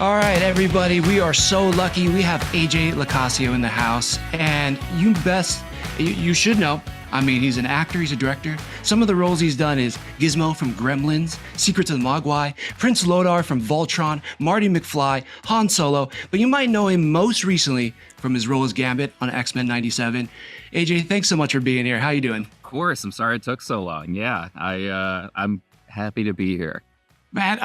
All right, everybody, we are so lucky. We have AJ LoCascio in the house, and you should know. I mean, he's an actor, he's a director. Some of the roles he's done is Gizmo from Gremlins, Secrets of the Mogwai, Prince Lotor from Voltron, Marty McFly, Han Solo, but you might know him most recently from his role as Gambit on X-Men 97. AJ, thanks so much for being here. How you doing? Of course, I'm sorry it took so long. Yeah, I'm happy to be here. Man,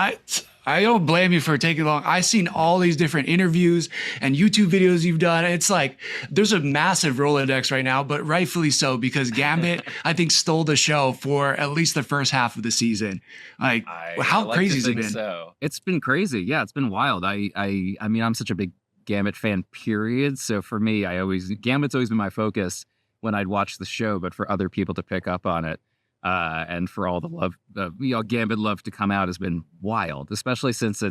I don't blame you for taking long. I've seen all these different interviews and YouTube videos you've done. It's like there's a massive Rolodex right now, but rightfully so, because Gambit, I think, stole the show for at least the first half of the season. Like, how crazy has it been? So. It's been crazy. Yeah, it's been wild. I mean, I'm such a big Gambit fan, period. So for me, Gambit's always been my focus when I'd watch the show, but for other people to pick up on it. And for all the love, Gambit love to come out has been wild, especially since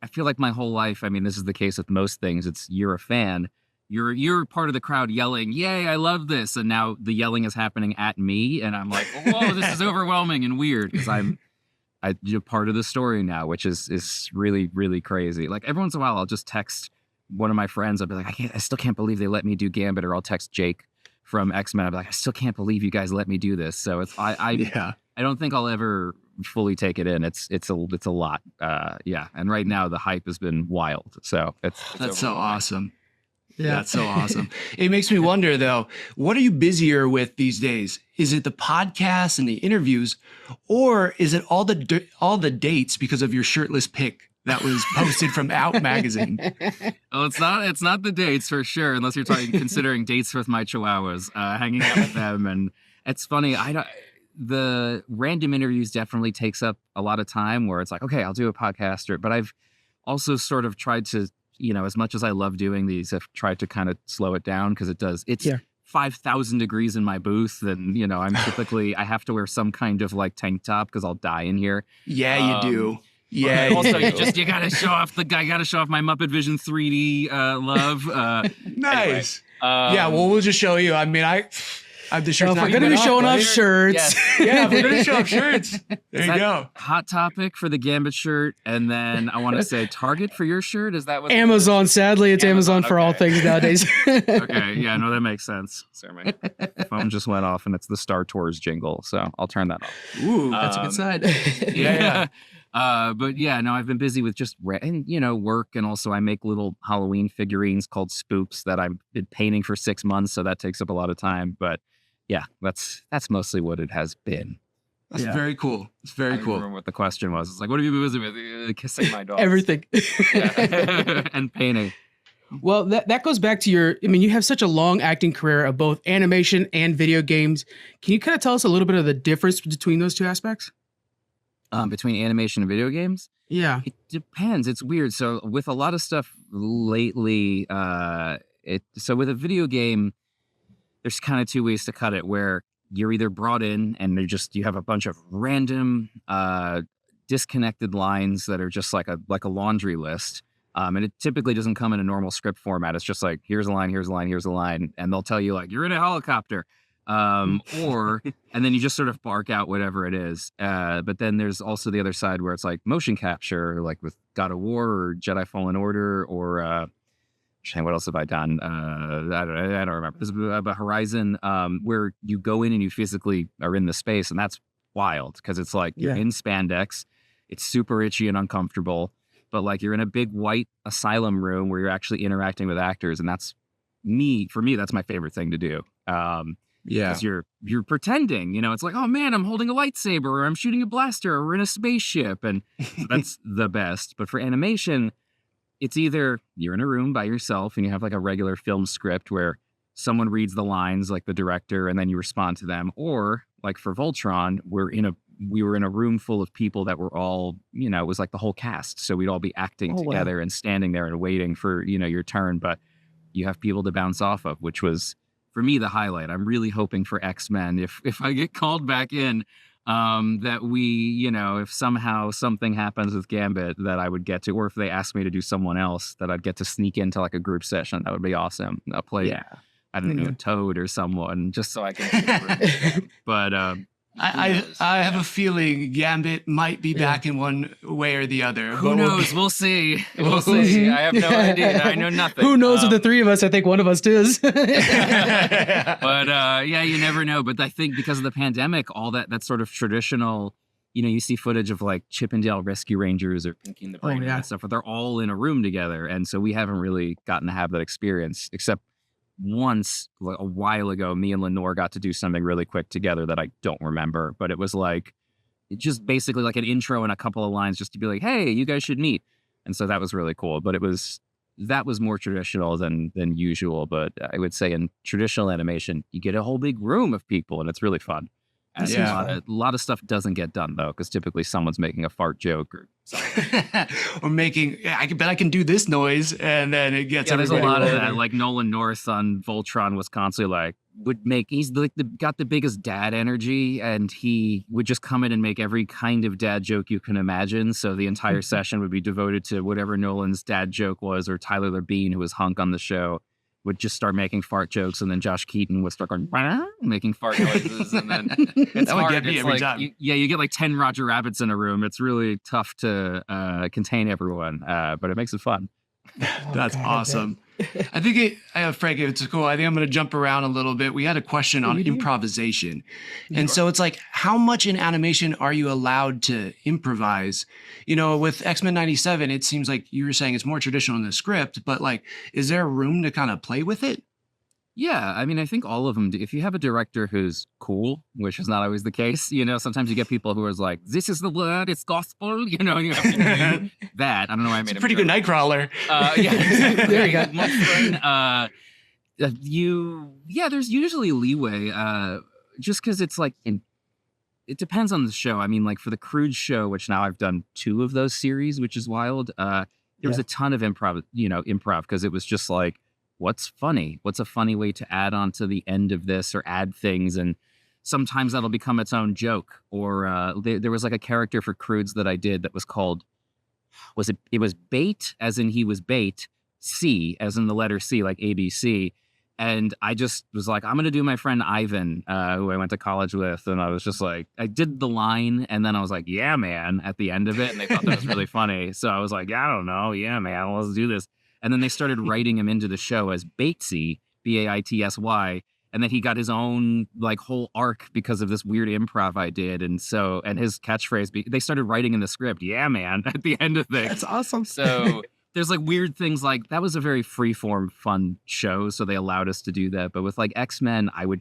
I feel like my whole life, I mean, this is the case with most things. You're a fan, you're part of the crowd yelling, yay, I love this. And now the yelling is happening at me. And I'm like, whoa, this is overwhelming and weird because I'm part of the story now, which is really, really crazy. Like every once in a while, I'll just text one of my friends. I'll be like, I still can't believe they let me do Gambit, or I'll text Jake from X-Men. I'd be like, I still can't believe you guys let me do this. So I don't think I'll ever fully take it in. It's a lot. Yeah. And right now the hype has been wild. So that's so awesome. Yeah, that's so awesome. It makes me wonder though, what are you busier with these days? Is it the podcasts and the interviews, or is it all the dates because of your shirtless pic that was posted from Out magazine? Oh, it's not the dates for sure, unless you're considering dates with my chihuahuas, hanging out with them. And it's funny, the random interviews definitely takes up a lot of time where it's like, okay, I'll do a podcast, but I've also sort of tried to, as much as I love doing these, I've tried to kind of slow it down because it's 5,000 degrees in my booth. And, I have to wear some kind of like tank top because I'll die in here. Yeah, you do. Yeah. Also, you gotta show off my Muppet Vision 3D love. Nice. Anyway, we'll just show you. I mean, I have the shirts. If we're gonna be showing off shirts. Yes. Yeah, if we're gonna show off shirts. There you go. Hot Topic for the Gambit shirt, and then I want to say Target for your shirt. Is that what? Amazon. Sadly, it's Amazon for all things nowadays. Okay. Yeah. No, that makes sense. Sorry, my phone just went off, and it's the Star Tours jingle, so I'll turn that off. Ooh, that's a good sign. Yeah. But yeah, no, I've been busy with just work, and also I make little Halloween figurines called spoops that I've been painting for 6 months, so that takes up a lot of time. But yeah, that's mostly what it has been. That's very cool. It's very cool. I remember what the question was. It's like, what have you been busy with? Kissing my dog. Everything. And painting. Well, that goes back to you have such a long acting career of both animation and video games. Can you kind of tell us a little bit of the difference between those two aspects? Between animation and video games? Yeah. It depends. It's weird. So with a lot of stuff lately, with a video game, there's kind of two ways to cut it, where you're either brought in and you have a bunch of random disconnected lines that are just like a laundry list. And it typically doesn't come in a normal script format. It's just like, here's a line, here's a line, here's a line. And they'll tell you like, you're in a helicopter. And then you just sort of bark out whatever it is. But then there's also the other side where it's like motion capture, like with God of War or Jedi Fallen Order, or what else have I done? I don't remember. This is about Horizon, where you go in and you physically are in the space, and that's wild because it's like you're in spandex, it's super itchy and uncomfortable, but like you're in a big white asylum room where you're actually interacting with actors, and that's for me, that's my favorite thing to do. Because you're pretending, it's like, oh man, I'm holding a lightsaber, or I'm shooting a blaster, or we're in a spaceship, and that's the best. But for animation, it's either you're in a room by yourself and you have like a regular film script where someone reads the lines, like the director, and then you respond to them, or like for Voltron, we were in a room full of people that were all, it was like the whole cast, so we'd all be acting together and standing there and waiting for your turn, but you have people to bounce off of, which was, for me, the highlight. I'm really hoping for X-Men, if I get called back in, that if somehow something happens with Gambit, that I would get to, or if they ask me to do someone else, that I'd get to sneak into like a group session. That would be awesome. I'll play, I don't know, Toad or someone, just so I can. But I have a feeling Gambit might be back in one way or the other. Who but knows? We'll see. We'll see. I have no idea. I know nothing. Who knows with the three of us? I think one of us does. But yeah, you never know. But I think because of the pandemic, all that sort of traditional, you see footage of like Chippendale Rescue Rangers or Pinky and the Brain and stuff, but they're all in a room together. And so we haven't really gotten to have that experience, except once a while ago, me and Lenore got to do something really quick together that I don't remember, but it was like, it just basically like an intro and a couple of lines just to be like, hey, you guys should meet. And so that was really cool, but that was more traditional than usual. But I would say in traditional animation, you get a whole big room of people and it's really fun. And a lot of stuff doesn't get done though, because typically someone's making a fart joke or or making. I bet I can do this noise, and then it gets. Yeah, there's a lot of that. Like Nolan North on Voltron was constantly like he's like got the biggest dad energy, and he would just come in and make every kind of dad joke you can imagine. So the entire session would be devoted to whatever Nolan's dad joke was, or Tyler Labine, who was Hunk on the show, would just start making fart jokes, and then Josh Keaton would start going, making fart noises, and then it's would hard. get me every time. You get like 10 Roger Rabbits in a room. It's really tough to contain everyone, but it makes it fun. That's awesome. I think Frank, it's cool. I think I'm going to jump around a little bit. We had a question on improvisation. And so it's like, how much in animation are you allowed to improvise? With X-Men 97, it seems like you were saying it's more traditional in the script, but like, is there room to kind of play with it? Yeah, I mean, I think all of them do. If you have a director who's cool, which is not always the case, sometimes you get people who are like, this is the word, it's gospel, you have to do that. I don't know why I made it's a pretty good Nightcrawler. Yeah, there you go. There's usually leeway, just because it's like, it depends on the show. I mean, like for the Crude show, which now I've done 2 of those series, which is wild. There was a ton of improv because it was just like, what's funny? What's a funny way to add on to the end of this or add things? And sometimes that'll become its own joke. Or there was like a character for Crudes that I did that was called, it was Bait, as in he was bait, C, as in the letter C, like ABC. And I just was like, I'm going to do my friend Ivan, who I went to college with. And I was just like, I did the line. And then I was like, yeah, man, at the end of it. And they thought that was really funny. So I was like, I don't know. Yeah, man, let's do this. And then they started writing him into the show as Batesy, Baitsy. And then he got his own like whole arc because of this weird improv I did. And his catchphrase, they started writing in the script, yeah, man, at the end of things. That's awesome. So there's like weird things like that was a very freeform, fun show. So they allowed us to do that. But with like X-Men, I would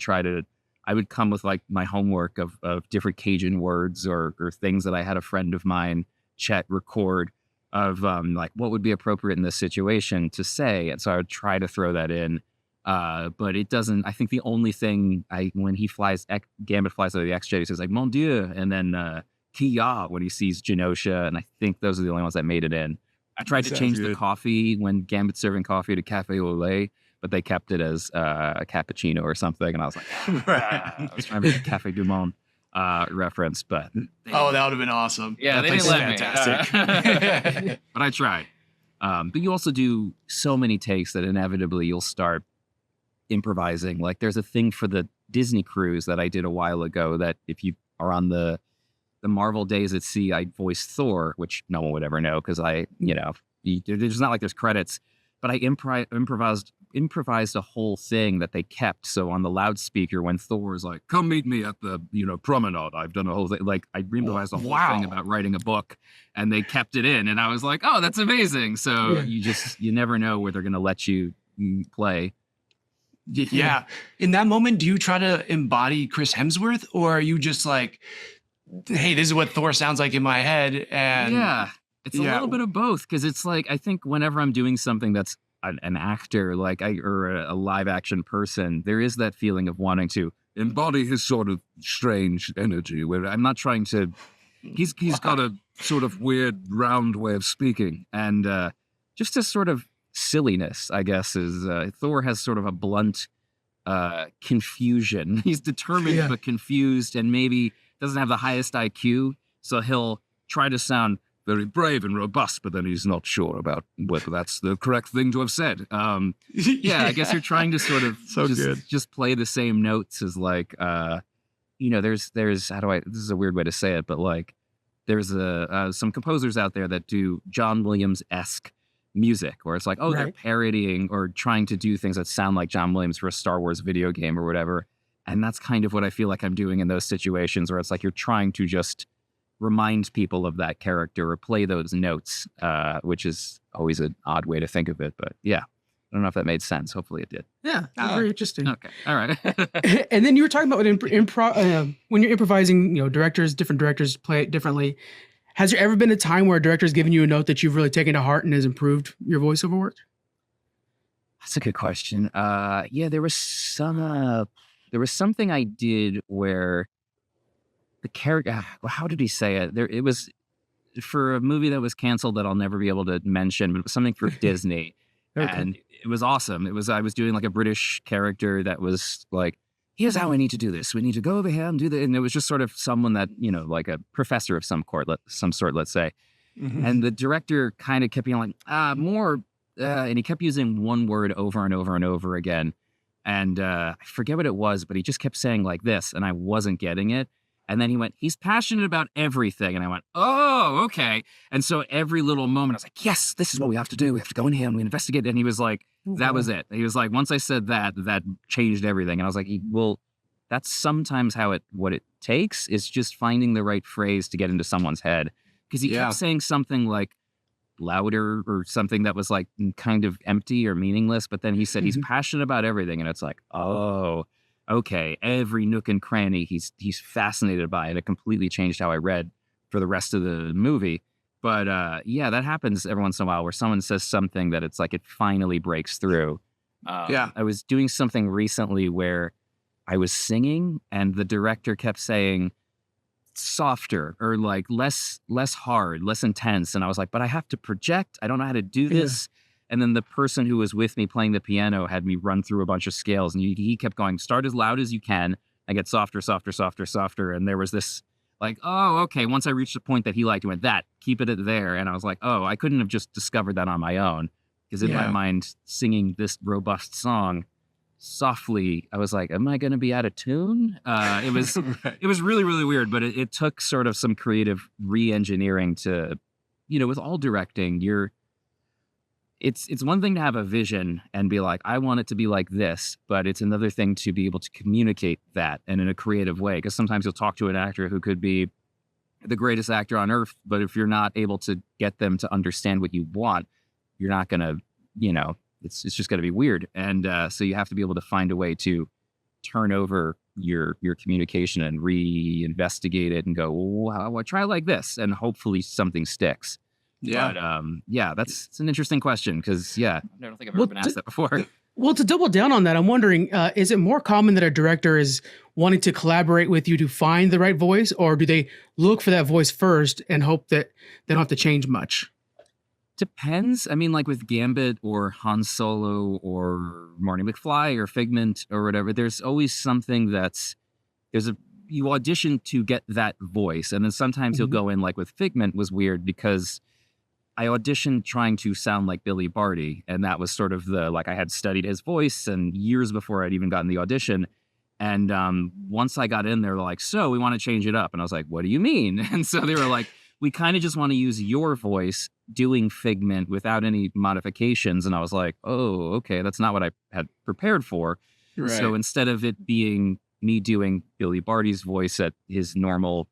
come with like my homework of different Cajun words or things that I had a friend of mine, Chet, record of like what would be appropriate in this situation to say. And so I would try to throw that in. But it doesn't, I think the only thing when he flies, Gambit flies out of the X-Jet, he says like, Mon Dieu, and then Kia when he sees Genosha. And I think those are the only ones that made it in. I tried to change the coffee when Gambit's serving coffee to Cafe au lait, but they kept it as a cappuccino or something. And I was like, I was trying to make a Cafe du Monde reference, but that would have been awesome. Yeah, they didn't let me. But I tried. But you also do so many takes that inevitably you'll start improvising. Like there's a thing for the Disney cruise that I did a while ago that if you are on the Marvel Days at Sea, I voiced Thor, which no one would ever know because there's not like there's credits, but I improvised a whole thing that they kept. So on the loudspeaker, when Thor was like, come meet me at the, promenade, I've done a whole thing. Like I improvised a whole thing about writing a book and they kept it in. And I was like, oh, that's amazing. So you never know where they're going to let you play. Yeah. In that moment, do you try to embody Chris Hemsworth or are you just like, hey, this is what Thor sounds like in my head? And it's a little bit of both. Because it's like, I think whenever I'm doing something that's an actor or a live action person, there is that feeling of wanting to embody his sort of strange energy where I'm not trying to, he's got a sort of weird round way of speaking. And just a sort of silliness, I guess, is Thor has sort of a blunt confusion. He's determined but confused and maybe doesn't have the highest IQ. So he'll try to sound very brave and robust, but then he's not sure about whether that's the correct thing to have said. I guess you're trying to sort of just play the same notes as like there's how do I? This is a weird way to say it, but like there's some composers out there that do John Williams-esque music, where it's like, oh, they're Right. parodying or trying to do things that sound like John Williams for a Star Wars video game or whatever. And that's kind of what I feel like I'm doing in those situations, where it's like you're trying to just remind people of that character or play those notes, which is always an odd way to think of it. But yeah, I don't know if that made sense. Hopefully it did. Yeah, very interesting. Okay. All right. And then you were talking about when you're improvising, different directors play it differently. Has there ever been a time where a director's given you a note that you've really taken to heart and has improved your voiceover work? That's a good question. Yeah, there was something I did where the character, how did he say it? It was for a movie that was canceled that I'll never be able to mention, but it was something for Disney. Okay. And it was awesome. I was doing like a British character that was like, here's how I need to do this. We need to go over here and do that. And it was just sort of someone that, like a professor of some sort, let's say. Mhm. And the director kind of kept being like, more, and he kept using one word over and over and over again. And I forget what it was, but he just kept saying like this, and I wasn't getting it. And then he went, he's passionate about everything. And I went, oh, okay. And so every little moment, I was like, yes, this is what we have to do. We have to go in here and we investigate. And he was like, that was it. He was like, once I said that changed everything. And I was like, well, that's sometimes what it takes is just finding the right phrase to get into someone's head. Because he kept saying something like louder or something that was like kind of empty or meaningless. But then he said he's passionate about everything. And it's like, oh, okay, every nook and cranny he's fascinated by it. It completely changed how I read for the rest of the movie. But yeah, that happens every once in a while where someone says something that it's like it finally breaks through. I was doing something recently where I was singing and the director kept saying softer or like less hard, less intense. And I was like, but I have to project. I don't know how to do this. And then the person who was with me playing the piano had me run through a bunch of scales. And he kept going, start as loud as you can and get softer, softer, softer, softer. And there was this like, oh, okay. Once I reached the point that he liked, he went, keep it at there. And I was like, oh, I couldn't have just discovered that on my own. Because in my mind, singing this robust song softly, I was like, am I going to be out of tune? It was it was really, really weird. But it took sort of some creative re-engineering to, with all directing, it's one thing to have a vision and be like, I want it to be like this, but it's another thing to be able to communicate that and in a creative way. Because sometimes you'll talk to an actor who could be the greatest actor on earth, but if you're not able to get them to understand what you want, you're not going to, it's just going to be weird. And so you have to be able to find a way to turn over your communication and reinvestigate it and go, well, try like this, and hopefully something sticks. But it's an interesting question because I don't think I've ever been asked that before. Well, to double down on that, I'm wondering, is it more common that a director is wanting to collaborate with you to find the right voice, or do they look for that voice first and hope that they don't have to change much? Depends. I mean, like with Gambit or Han Solo or Marty McFly or Figment or whatever, there's always something you audition to get that voice. And then sometimes you'll go in, like with Figment was weird because I auditioned trying to sound like Billy Barty. And that was sort of I had studied his voice and years before I'd even gotten the audition. And once I got in, they were like, so we want to change it up. And I was like, what do you mean? And so they were like, we kind of just want to use your voice doing Figment without any modifications. And I was like, oh, okay, that's not what I had prepared for. Right. So instead of it being me doing Billy Barty's voice at his normal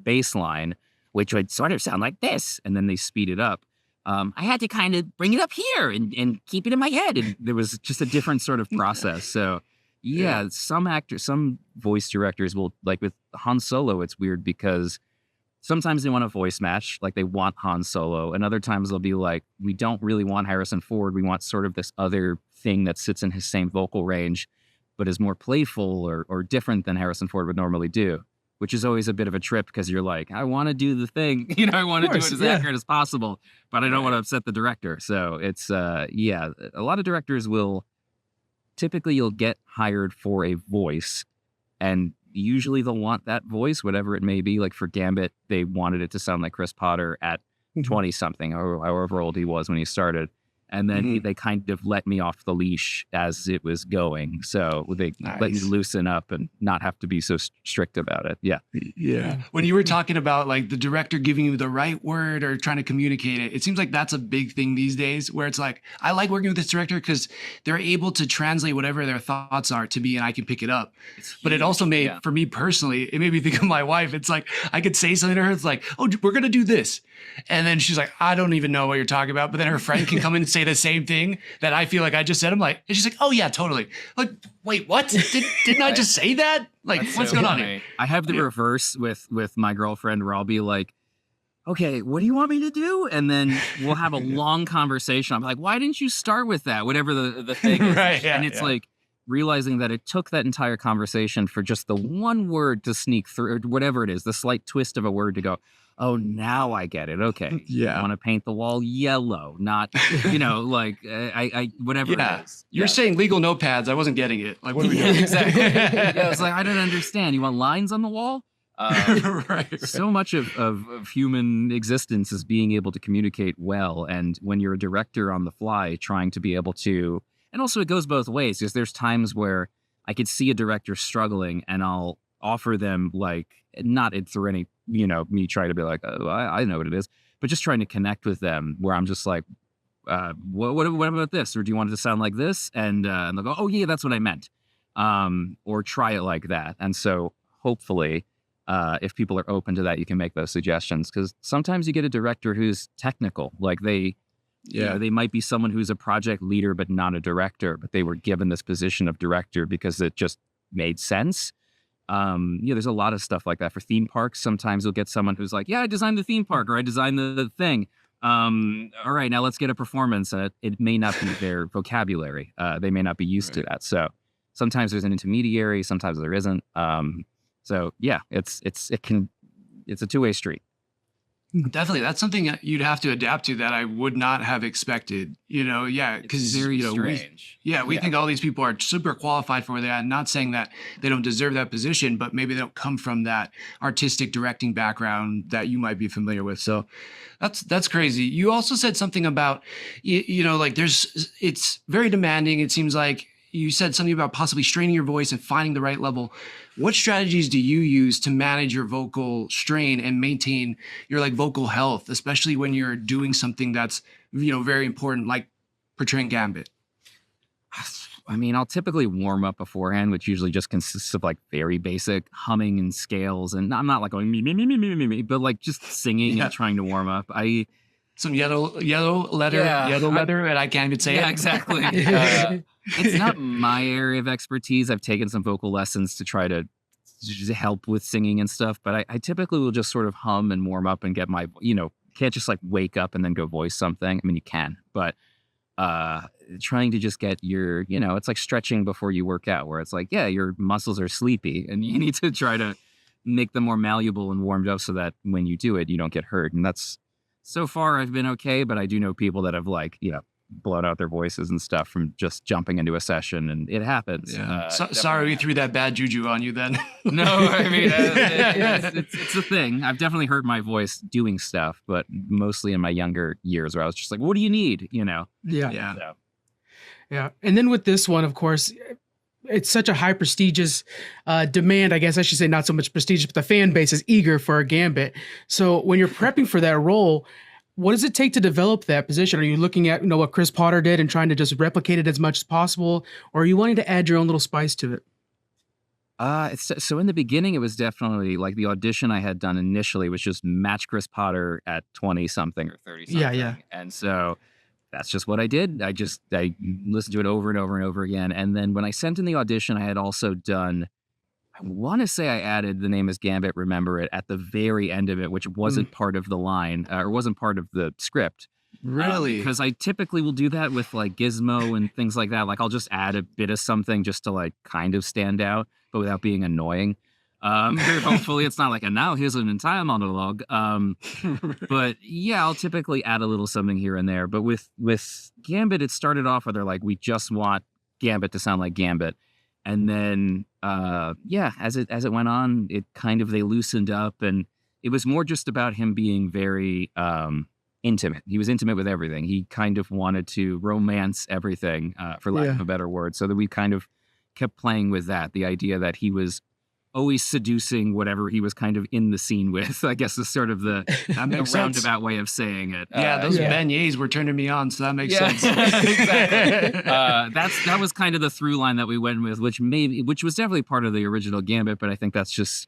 baseline, which would sort of sound like this, and then they speed it up, I had to kind of bring it up here and keep it in my head. And there was just a different sort of process. So some voice directors will, like with Han Solo, it's weird because sometimes they want a voice match, like they want Han Solo, and other times they'll be like, we don't really want Harrison Ford. We want sort of this other thing that sits in his same vocal range, but is more playful or different than Harrison Ford would normally do, which is always a bit of a trip because you're like, I want to do the thing, I want to do it as accurate as possible, but I don't want to upset the director. So it's, a lot of directors you'll get hired for a voice, and usually they'll want that voice, whatever it may be. Like for Gambit, they wanted it to sound like Chris Potter at 20 something or however old he was when he started. And then they kind of let me off the leash as it was going. So they let me loosen up and not have to be so strict about it. Yeah. Yeah. When you were talking about like the director giving you the right word or trying to communicate it, it seems like that's a big thing these days where it's like, I like working with this director because they're able to translate whatever their thoughts are to me and I can pick it up. But it also made, for me personally, it made me think of my wife. It's like, I could say something to her. It's like, oh, we're going to do this. And then she's like, I don't even know what you're talking about. But then her friend can come in and say the same thing that I feel like I just said. I'm like, and she's like, oh yeah, totally. Like, wait, what? Didn't I just say that? Like, what's going on here? I have the reverse with my girlfriend where I'll be like, okay, what do you want me to do? And then we'll have a long conversation. I'm like, why didn't you start with that? Whatever the thing is. Right, yeah, and it's like realizing that it took that entire conversation for just the one word to sneak through, or whatever it is, the slight twist of a word to go, oh, now I get it. Okay. Yeah. I want to paint the wall yellow, not, like I whatever it is. You're saying legal notepads. I wasn't getting it. Like, what are we doing? Exactly. I was like, I don't understand. You want lines on the wall? Right. So much of human existence is being able to communicate well. And when you're a director on the fly, trying to be able to, and also it goes both ways, because there's times where I could see a director struggling and I'll offer them like, not through any, me trying to be like, oh, I know what it is, but just trying to connect with them where I'm just like, what about this? Or do you want it to sound like this? And they'll go, oh yeah, that's what I meant. Or try it like that. And so hopefully, if people are open to that, you can make those suggestions, because sometimes you get a director who's technical, like they might be someone who's a project leader but not a director, but they were given this position of director because it just made sense. There's a lot of stuff like that for theme parks. Sometimes you'll get someone who's like, yeah, I designed the theme park, or I designed the thing. All right, now let's get a performance. And it may not be their vocabulary. They may not be used to that. So sometimes there's an intermediary, sometimes there isn't. So yeah, it's a two-way street. Definitely. That's something you'd have to adapt to that I would not have expected, because very strange. We think all these people are super qualified for where they're at. Not saying that they don't deserve that position, but maybe they don't come from that artistic directing background that you might be familiar with. So that's crazy. You also said something about, it's very demanding. It seems like you said something about possibly straining your voice and finding the right level. What strategies do you use to manage your vocal strain and maintain your vocal health, especially when you're doing something that's, very important, like portraying Gambit? I mean, I'll typically warm up beforehand, which usually just consists of very basic humming and scales. And I'm not going me, but just singing and trying to warm up. Some yellow leather, and I can't even say it. Yeah, exactly. It's not my area of expertise. I've taken some vocal lessons to try to help with singing and stuff, but I typically will just sort of hum and warm up and get my, can't just wake up and then go voice something. I mean, you can, but trying to just get your, it's like stretching before you work out, where it's your muscles are sleepy and you need to try to make them more malleable and warmed up so that when you do it, you don't get hurt. And that's, so far I've been okay, but I do know people that have blown out their voices and stuff from just jumping into a session, and it happens. Yeah. Sorry we threw that bad juju on you then. No, I mean, it's a thing. I've definitely heard my voice doing stuff, but mostly in my younger years where I was just like, what do you need? Yeah. So. Yeah. And then with this one, of course, it's such a high prestigious demand, I guess I should say, not so much prestigious, but the fan base is eager for a Gambit. So when you're prepping for that role, what does it take to develop that position? Are you looking at what Chris Potter did and trying to just replicate it as much as possible? Or are you wanting to add your own little spice to it? So in the beginning, it was definitely the audition I had done initially was just match Chris Potter at 20 something or 30 something. Yeah. And so that's just what I did. I listened to it over and over and over again. And then when I sent in the audition, I had also done, I want to say I added the name is Gambit, remember it, at the very end of it, which wasn't part of the line or wasn't part of the script. Really? Because I typically will do that with Gizmo and things like that. I'll just add a bit of something just to kind of stand out, but without being annoying. Hopefully it's not and now here's an entire monologue. But yeah, I'll typically add a little something here and there. But with Gambit, it started off where they're we just want Gambit to sound like Gambit. And then, as it went on, it kind of, they loosened up, and it was more just about him being very, intimate. He was intimate with everything. He kind of wanted to romance everything, for lack of a better word. So that we kind of kept playing with that. The idea that he was always seducing whatever he was kind of in the scene with, I guess is sort of the roundabout way of saying it. Yeah, those beignets were turning me on, so that makes sense. Exactly. That was kind of the through line that we went with, which was definitely part of the original Gambit, but I think that's just,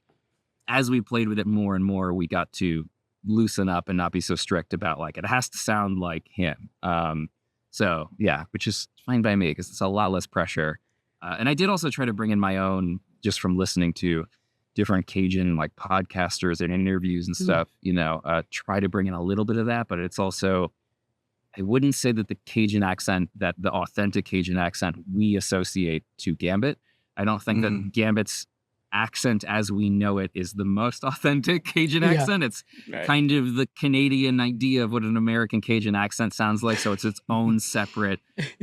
as we played with it more and more, we got to loosen up and not be so strict about like, it has to sound like him. So yeah, which is fine by me because it's a lot less pressure. And I did also try to bring in my own, just from listening to different Cajun like podcasters and interviews and stuff, try to bring in a little bit of that, but it's also, I wouldn't say that the Cajun accent, that the authentic Cajun accent we associate to Gambit. I don't think that Gambit's accent as we know it is the most authentic Cajun accent. It's kind of the Canadian idea of what an American Cajun accent sounds like. So it's its own separate,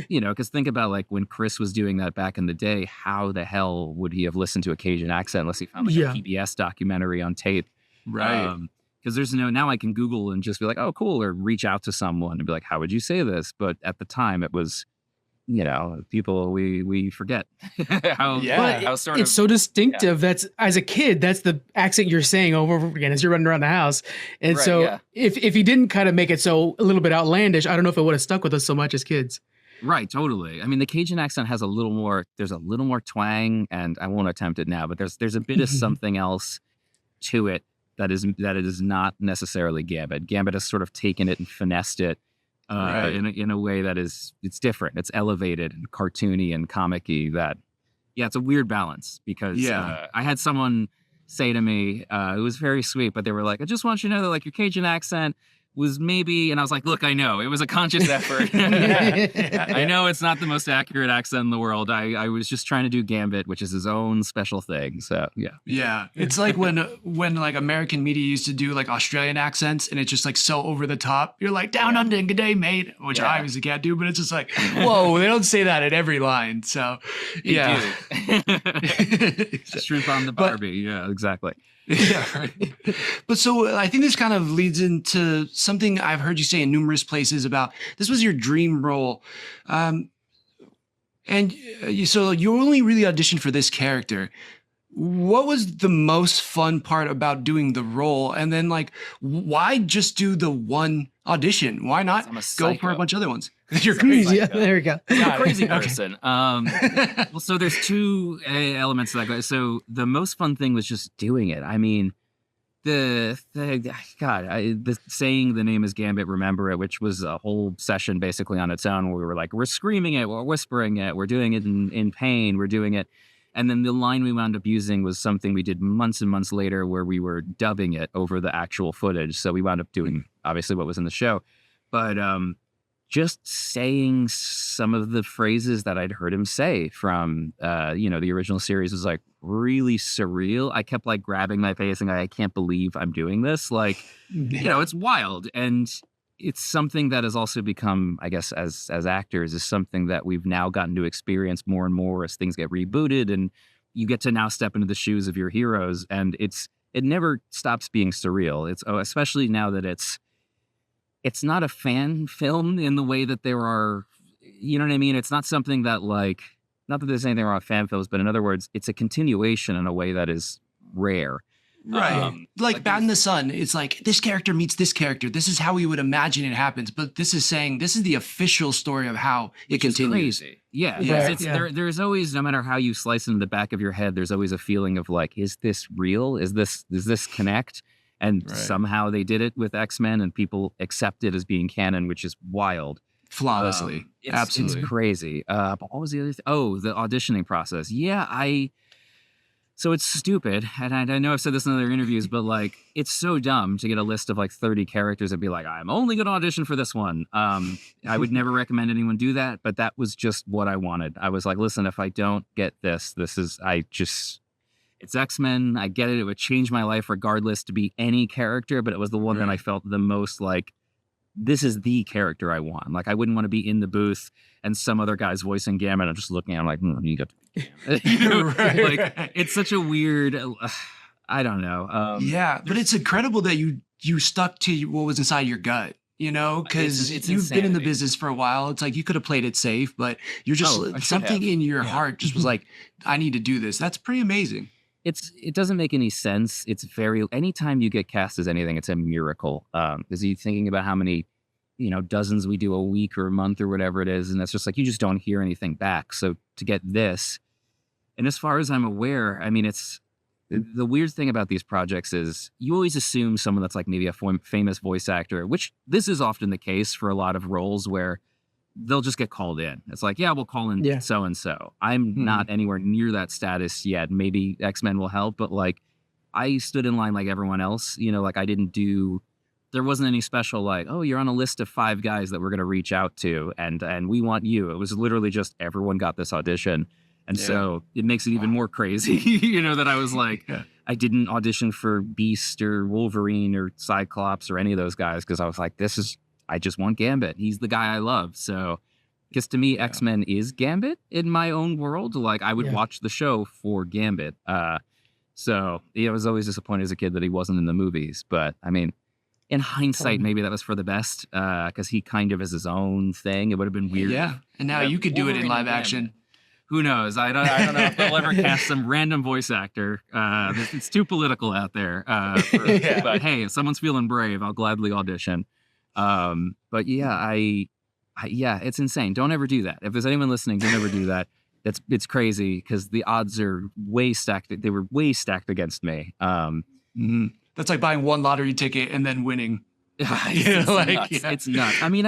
because think about like when Chris was doing that back in the day, how the hell would he have listened to a Cajun accent unless he found like a PBS documentary on tape? Right. Because there's now I can Google and just be like, oh, cool, or reach out to someone and be like, how would you say this? But at the time it was, people, we forget how sort of. It's so distinctive. That's, as a kid, that's the accent you're saying over and over again as you're running around the house. And if he didn't kind of make it so a little bit outlandish, I don't know if it would have stuck with us so much as kids. Right, totally. I mean, the Cajun accent has there's a little more twang, and I won't attempt it now, but there's a bit of something else to it that is not necessarily Gambit. Gambit has sort of taken it and finessed it in a way that it's different. It's elevated and cartoony and comic-y. It's a weird balance because I had someone say to me, it was very sweet, but they were like, I just want you to know that like your Cajun accent was maybe, and I was like, look, I know it was a conscious effort. I know it's not the most accurate accent in the world. I was just trying to do Gambit, which is his own special thing. So yeah. It's like when like American media used to do like Australian accents, and it's just like so over the top. You're like down under and good day, mate, which I obviously can't do, but it's just like, whoa, they don't say that at every line. So Shrimp on the Barbie. Yeah, exactly. Yeah, right. But so I think this kind of leads into something I've heard you say in numerous places about this was your dream role. So you only really auditioned for this character. What was the most fun part about doing the role? And then like, why just do the one audition? Why not go for a bunch of other ones? You're crazy. Yeah, there we go. I'm a crazy person. Well, so there's two elements to that. So the most fun thing was just doing it. I mean, the saying the name is Gambit, remember it, which was a whole session basically on its own where we were like, we're screaming it, we're whispering it, we're doing it in pain, we're doing it. And then the line we wound up using was something we did months and months later where we were dubbing it over the actual footage. So we wound up doing obviously what was in the show. But just saying some of the phrases that I'd heard him say from, the original series was like really surreal. I kept like grabbing my face and I can't believe I'm doing this. Like, it's wild. And it's something that has also become, I guess, as actors, is something that we've now gotten to experience more and more as things get rebooted and you get to now step into the shoes of your heroes. And it never stops being surreal. It's especially now that it's not a fan film in the way that there are, you know what I mean? It's not something that like, not that there's anything wrong with fan films, but in other words, it's a continuation in a way that is rare. Right. Like Bat in the Sun, it's like this character meets this character. This is how we would imagine it happens. But this is saying this is the official story of how it continues. Crazy. Yeah. There's always, no matter how you slice into the back of your head, there's always a feeling of like, is this real? Does this connect? And somehow they did it with X-Men and people accept it as being canon, which is wild. Flawlessly. Absolutely. It's crazy. But what was the other thing? Oh, the auditioning process. Yeah, so it's stupid. And I know I've said this in other interviews, but like, it's so dumb to get a list of like 30 characters and be like, I'm only going to audition for this one. I would never recommend anyone do that, but that was just what I wanted. I was like, listen, if I don't get this, it's X-Men. I get it. It would change my life regardless to be any character, but it was the one that I felt the most like, this is the character I want. Like, I wouldn't want to be in the booth and some other guy's voicing Gambit. I'm just looking at him like, you got to be Gambit. Like, it's such a weird, I don't know. But it's incredible that you stuck to what was inside your gut. You know, because It's you've been in the insanity. business for a while. It's like you could have played it safe, but you're just I should something have. in your Yeah. heart just was like, I need to do this. That's pretty amazing. It doesn't make any sense. It's very anytime you get cast as anything, it's a miracle. Because you thinking about how many, dozens we do a week or a month or whatever it is, and it's just like you just don't hear anything back. So to get this, and as far as I'm aware, I mean, it's the weird thing about these projects is you always assume someone that's like maybe a famous voice actor, which this is often the case for a lot of roles where they'll just get called in. It's like, yeah, we'll call in so and so. I'm not anywhere near that status yet. Maybe X-Men will help, but like I stood in line like everyone else. Like I didn't do. There wasn't any special like, oh, you're on a list of 5 guys that we're going to reach out to, and we want you. It was literally just everyone got this audition. And so it makes it even more crazy, that I was like, I didn't audition for Beast or Wolverine or Cyclops or any of those guys because I was like, I just want Gambit. He's the guy I love. So, because to me, X-Men is Gambit in my own world. Like, I would watch the show for Gambit. So, I was always disappointed as a kid that he wasn't in the movies. But, I mean, in hindsight, maybe that was for the best because he kind of is his own thing. It would have been weird. Yeah. And now you could do it in live action. Who knows? I don't know if they'll ever cast some random voice actor. It's too political out there. But hey, if someone's feeling brave, I'll gladly audition. But it's insane. Don't ever do that. If there's anyone listening, don't ever do that. It's crazy because the odds are way stacked. They were way stacked against me. That's like buying one lottery ticket and then winning. It's nuts. I mean,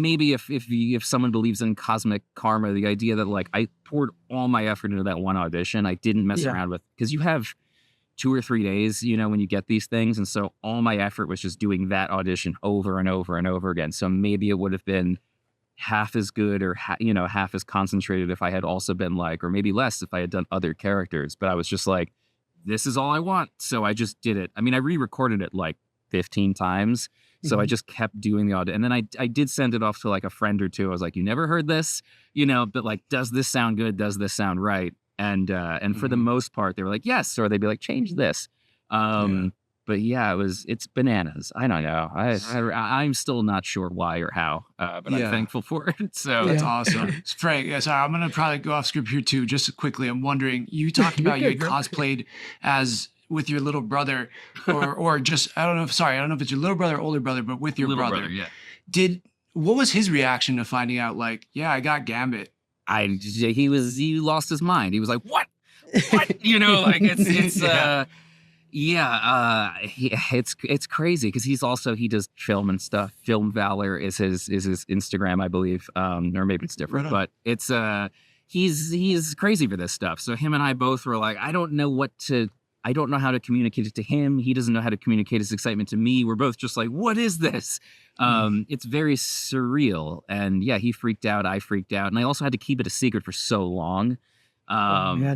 maybe if someone believes in cosmic karma, the idea that like I poured all my effort into that one audition, I didn't mess around with, because you have 2 or 3 days, when you get these things, and so all my effort was just doing that audition over and over and over again. So maybe it would have been half as good or half as concentrated if I had also been like, or maybe less if I had done other characters. But I was just like, this is all I want, so I just did it. I mean, I re-recorded it like 15 times. So I just kept doing the audition. And then I did send it off to like a friend or two. I was like, you never heard this, but like, does this sound good? Does this sound right? And for the most part, they were like, yes. Or they'd be like, change this. But yeah, it's bananas. I don't know. I'm still not sure why or how, but I'm thankful for it. So that's awesome. Frank, sorry, I'm going to probably go off script here too, just quickly. I'm wondering, you talked about you cosplayed as with your little brother or just, I don't know if it's your little brother or older brother, but with your little brother. Yeah. What was his reaction to finding out like, yeah, I got Gambit? He lost his mind. He was like, what? Like it's crazy because he does film and stuff. Film Valor is his Instagram, I believe. Or maybe it's different, but it's he's crazy for this stuff. So him and I both were like, I don't know how to communicate it to him. He doesn't know how to communicate his excitement to me. We're both just like, what is this? It's very surreal. And yeah, he freaked out. I freaked out. And I also had to keep it a secret for so long,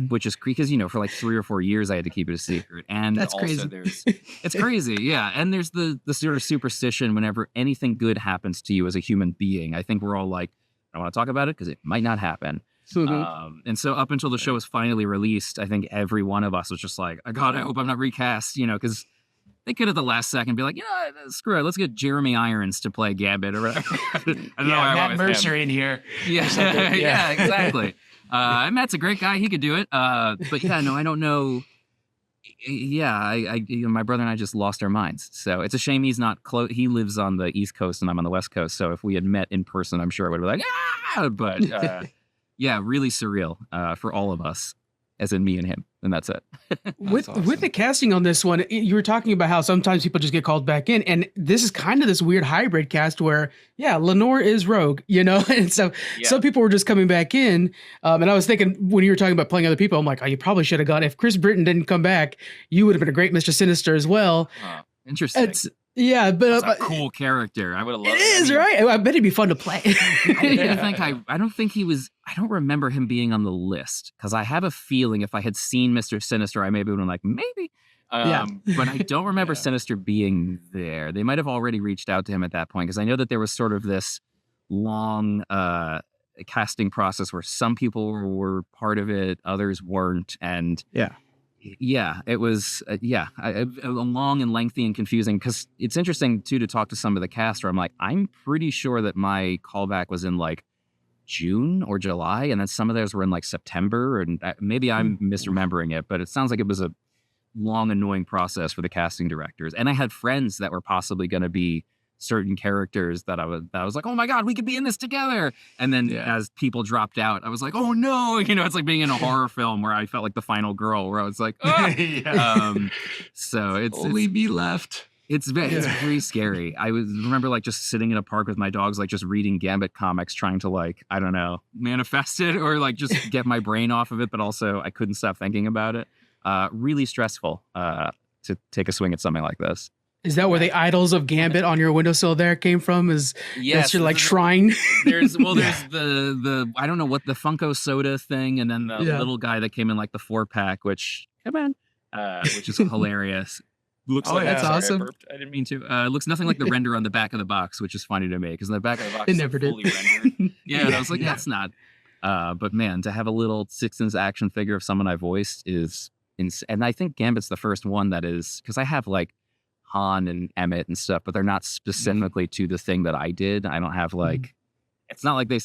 which is because, for like 3 or 4 years, I had to keep it a secret. And that's also crazy. It's crazy. Yeah. And there's the sort of superstition whenever anything good happens to you as a human being. I think we're all like, I don't want to talk about it because it might not happen. And so up until the show was finally released, I think every one of us was just like, God, I hope I'm not recast, because they could at the last second be like, screw it, let's get Jeremy Irons to play Gambit or whatever. I don't know why Matt Mercer in here. Yeah, exactly. Matt's a great guy. He could do it. But yeah, no, I don't know. Yeah, I my brother and I just lost our minds. So it's a shame he's not close. He lives on the East Coast and I'm on the West Coast. So if we had met in person, I'm sure I would have been like, but yeah, really surreal for all of us, as in me and him, and that's it. With the casting on this one, you were talking about how sometimes people just get called back in, and this is kind of this weird hybrid cast where, Lenore is Rogue, and so some people were just coming back in, and I was thinking when you were talking about playing other people, I'm like, oh, you probably should have gone. If Chris Britton didn't come back, you would have been a great Mr. Sinister as well. Interesting. But that's a cool character. I would have loved it. It is, right? I bet it'd be fun to play. I don't think he was. I don't remember him being on the list because I have a feeling if I had seen Mr. Sinister, I maybe would have been like, maybe. But I don't remember Sinister being there. They might have already reached out to him at that point because I know that there was sort of this long casting process where some people were part of it, others weren't, and Yeah, it was long and lengthy and confusing because it's interesting too to talk to some of the cast where I'm like, I'm pretty sure that my callback was in like June or July, and then some of those were in like September, and maybe I'm misremembering it, but it sounds like it was a long, annoying process for the casting directors. And I had friends that were possibly going to be certain characters that I was like, oh my God, we could be in this together. And then as people dropped out, I was like, oh no, it's like being in a horror film where I felt like the final girl, where I was like, oh. So it's only be left. It's very scary. I remember like just sitting in a park with my dogs, like just reading Gambit comics, trying to like, I don't know, manifest it or like just get my brain off of it. But also I couldn't stop thinking about it. Really stressful to take a swing at something like this. Is that where the idols of Gambit on your windowsill there came from? That's your like shrine? There's the I don't know what the Funko soda thing, and then the little guy that came in like the 4-pack, which is hilarious. Looks that's awesome. I didn't mean to. Looks nothing like the render on the back of the box, which is funny to me because the back of the box it never did. Fully rendered. And I was like, that's not. But man, to have a little 6-inch action figure of someone I voiced is insane. And I think Gambit's the first one that is, because I have like Han and Emmett and stuff, but they're not specifically to the thing that I did. I don't have like, it's not like they,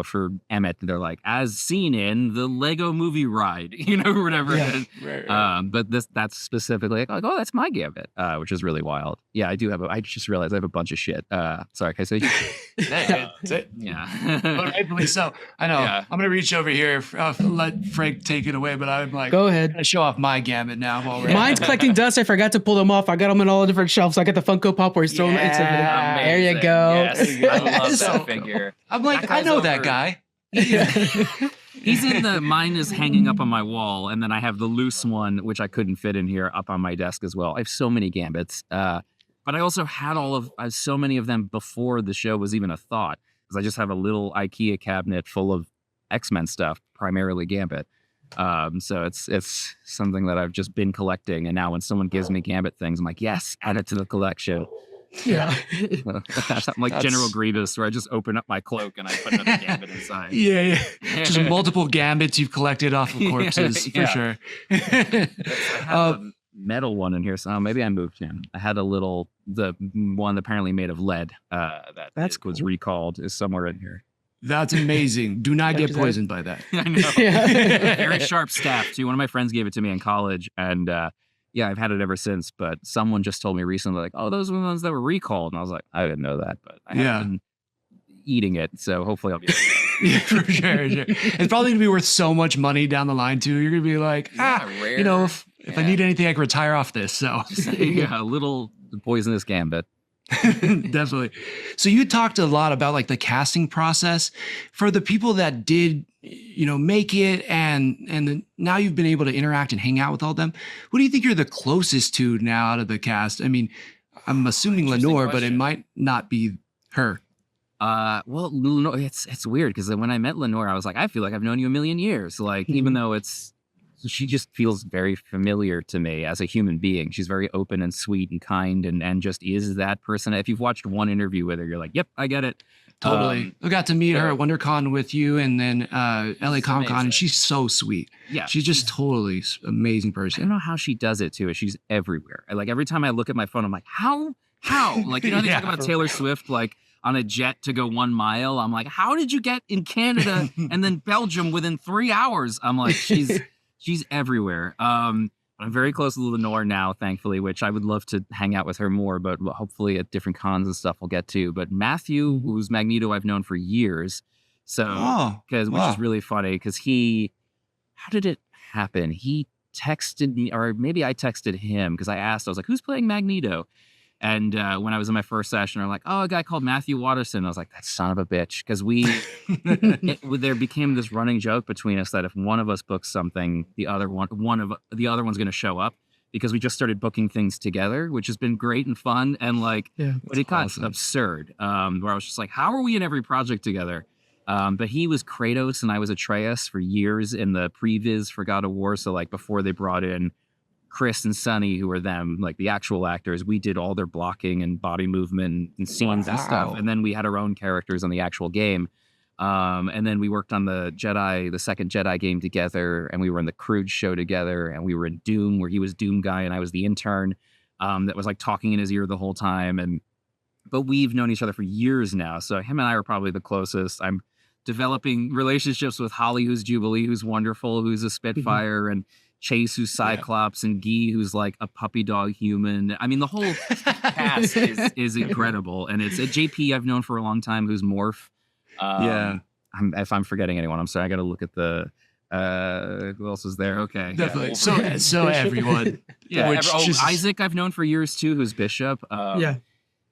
for Emmett, they're like, as seen in the Lego movie ride, or whatever it is. Right. But that's specifically like, oh, that's my Gambit, which is really wild. Yeah, I just realized I have a bunch of shit. Sorry, can I say? Yeah. But rightfully so. I know. Yeah. I'm going to reach over here, let Frank take it away, but I'm like, go ahead. I'm going to show off my Gambit now. Mine's collecting dust. I forgot to pull them off. I got them in all the different shelves. I got the Funko Pop where he's throwing it. There you go. Yes, I love that figure. I'm like, I know that guy. He's in the, mine is hanging up on my wall, and then I have the loose one, which I couldn't fit in here, up on my desk as well. I have so many Gambits, but I also had so many of them before the show was even a thought, because I just have a little IKEA cabinet full of X-Men stuff, primarily Gambit. So it's something that I've just been collecting, and now when someone gives me Gambit things, I'm like, yes, add it to the collection. Yeah. I'm like General Grievous, where I just open up my cloak and I put another Gambit inside. Yeah. Just multiple Gambits you've collected off of corpses, for sure. I have a metal one in here, so maybe I moved him. I had the one apparently made of lead that was recalled is somewhere in here. That's amazing. Do not get poisoned by that. I know. Very sharp staff, too. One of my friends gave it to me in college, and I've had it ever since, but someone just told me recently, like, oh, those were the ones that were recalled. And I was like, I didn't know that, but I haven't been eating it, so hopefully I'll be able to. Yeah, for sure. It's probably going to be worth so much money down the line, too. You're going to be like, rare. If I need anything, I can retire off this. So a little poisonous Gambit. Definitely. So you talked a lot about like the casting process for the people that did, make it, and now you've been able to interact and hang out with all of them. What do you think you're the closest to now out of the cast? I mean, I'm assuming Lenore, but it might not be her. Well, Lenore, it's weird because when I met Lenore, I was like, I feel like I've known you a million years. Like, even though she just feels very familiar to me as a human being. She's very open and sweet and kind and just is that person. If you've watched one interview with her, you're like, yep, I get it. Totally. I got to meet her at WonderCon with you and then LA Comic Con, and she's so sweet. Yeah. She's just totally amazing person. I don't know how she does it too. She's everywhere. Like every time I look at my phone, I'm like, how? Like, they talk about Taylor Swift, like on a jet to go 1 mile. I'm like, how did you get in Canada and then Belgium within 3 hours? I'm like, she's everywhere. I'm very close to Lenore now, thankfully, which I would love to hang out with her more, but hopefully at different cons and stuff we'll get to. But Matthew, who's Magneto, I've known for years. So, which is really funny because how did it happen? He texted me, or maybe I texted him because I asked, I was like, who's playing Magneto? And when I was in my first session, they're like, oh, a guy called Matthew Watterson. I was like, that son of a bitch. Because there became this running joke between us that if one of us books something, the other one's going to show up, because we just started booking things together, which has been great and fun. And but it got absurd, where I was just like, how are we in every project together? But he was Kratos and I was Atreus for years in the previs for God of War. So before they brought in Chris and Sonny, who were them, like the actual actors, we did all their blocking and body movement and scenes and stuff. And then we had our own characters on the actual game. And then we worked on the second Jedi game together, and we were in the Crude show together, and we were in Doom, where he was Doom guy and I was the intern that was like talking in his ear the whole time. But we've known each other for years now, so him and I are probably the closest. I'm developing relationships with Holly, who's Jubilee, who's wonderful, who's a Spitfire, and Chase, who's Cyclops, and Guy, who's like a puppy dog human. I mean, the whole cast is incredible, and it's a JP I've known for a long time, who's Morph. If I'm forgetting anyone, I'm sorry. I got to look at the who else is there. Okay, Definitely. So everyone. Isaac I've known for years too, who's Bishop.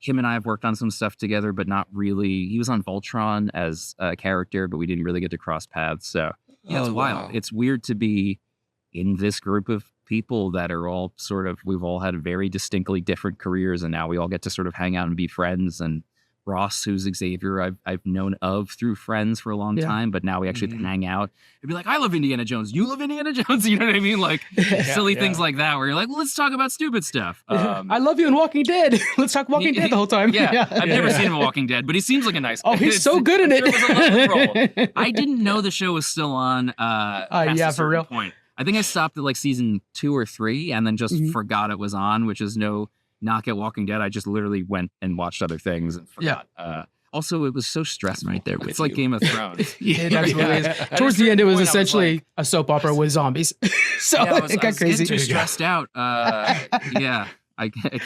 Him and I have worked on some stuff together, but not really. He was on Voltron as a character, but we didn't really get to cross paths. So it's wild. Wow. It's weird to be in this group of people that are all we've all had very distinctly different careers, and now we all get to sort of hang out and be friends. And Ross, who's Xavier, I've known of through friends for a long time, but now we actually can hang out and be like, I love Indiana Jones. You love Indiana Jones. You know what I mean? Like silly things like that, where you're like, well, let's talk about stupid stuff. I love you in Walking Dead. Let's talk Walking Dead the whole time. I've never seen him in Walking Dead, but he seems like a nice guy. Oh, he's so good in it. I didn't know the show was still on. For real. Point. I think I stopped at like season 2 or 3 and then just forgot it was on, which is no knock at Walking Dead. I just literally went and watched other things and forgot. Also, it was so stressful. Right there, it's like Game of Thrones. It absolutely is. Towards the end, it was essentially a soap opera with zombies. So it got crazy. Too stressed out. I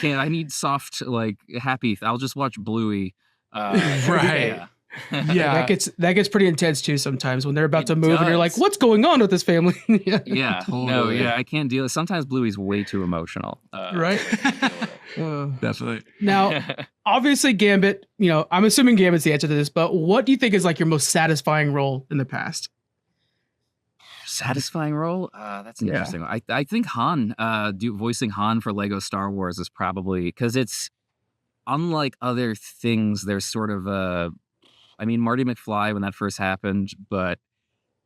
can't. I need soft, like happy. I'll just watch Bluey. Right. Yeah, that gets pretty intense too sometimes when they're about to move and you're like, what's going on with this family? Totally. I can't deal. Sometimes Bluey's way too emotional. Right. Definitely. Now, obviously Gambit, I'm assuming Gambit's the answer to this, but what do you think is like your most satisfying role in the past? Satisfying role? That's interesting. I think Han, voicing Han for Lego Star Wars is probably, because it's unlike other things, there's sort of a, Marty McFly when that first happened, but